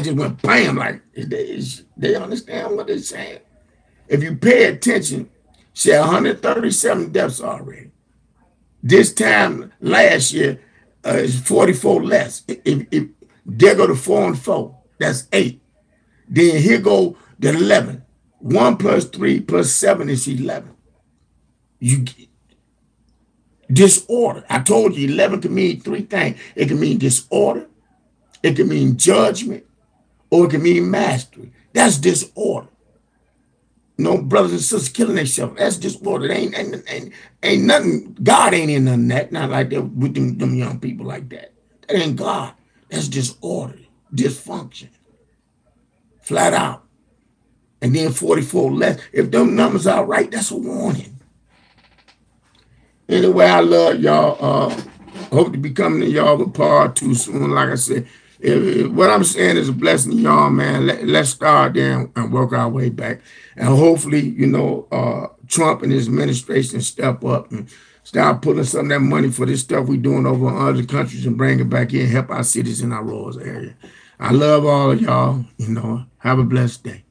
just went bam, like, they understand what they're saying. If you pay attention, say 137 deaths already. This time last year, It's 44 less. If there go to 4 and 4, that's 8. Then here go the 11. 1 plus 3 plus 7 is 11. You disorder. I told you 11 can mean 3 things. It can mean disorder, it can mean judgment, or it can mean mastery. That's disorder. No brothers and sisters killing themselves. That's disorder. Ain't nothing. God ain't in none of that. Not like that with them young people like that. That ain't God. That's disorder, dysfunction, flat out. And then 44 less. If them numbers are right, that's a warning. Anyway, I love y'all. Hope to be coming to y'all with part 2 soon. Like I said, what I'm saying is a blessing to y'all, man. Let's start there and work our way back. And hopefully, Trump and his administration step up and start putting some of that money for this stuff we doing over in other countries and bring it back in, help our cities in our rural area. I love all of y'all. Have a blessed day.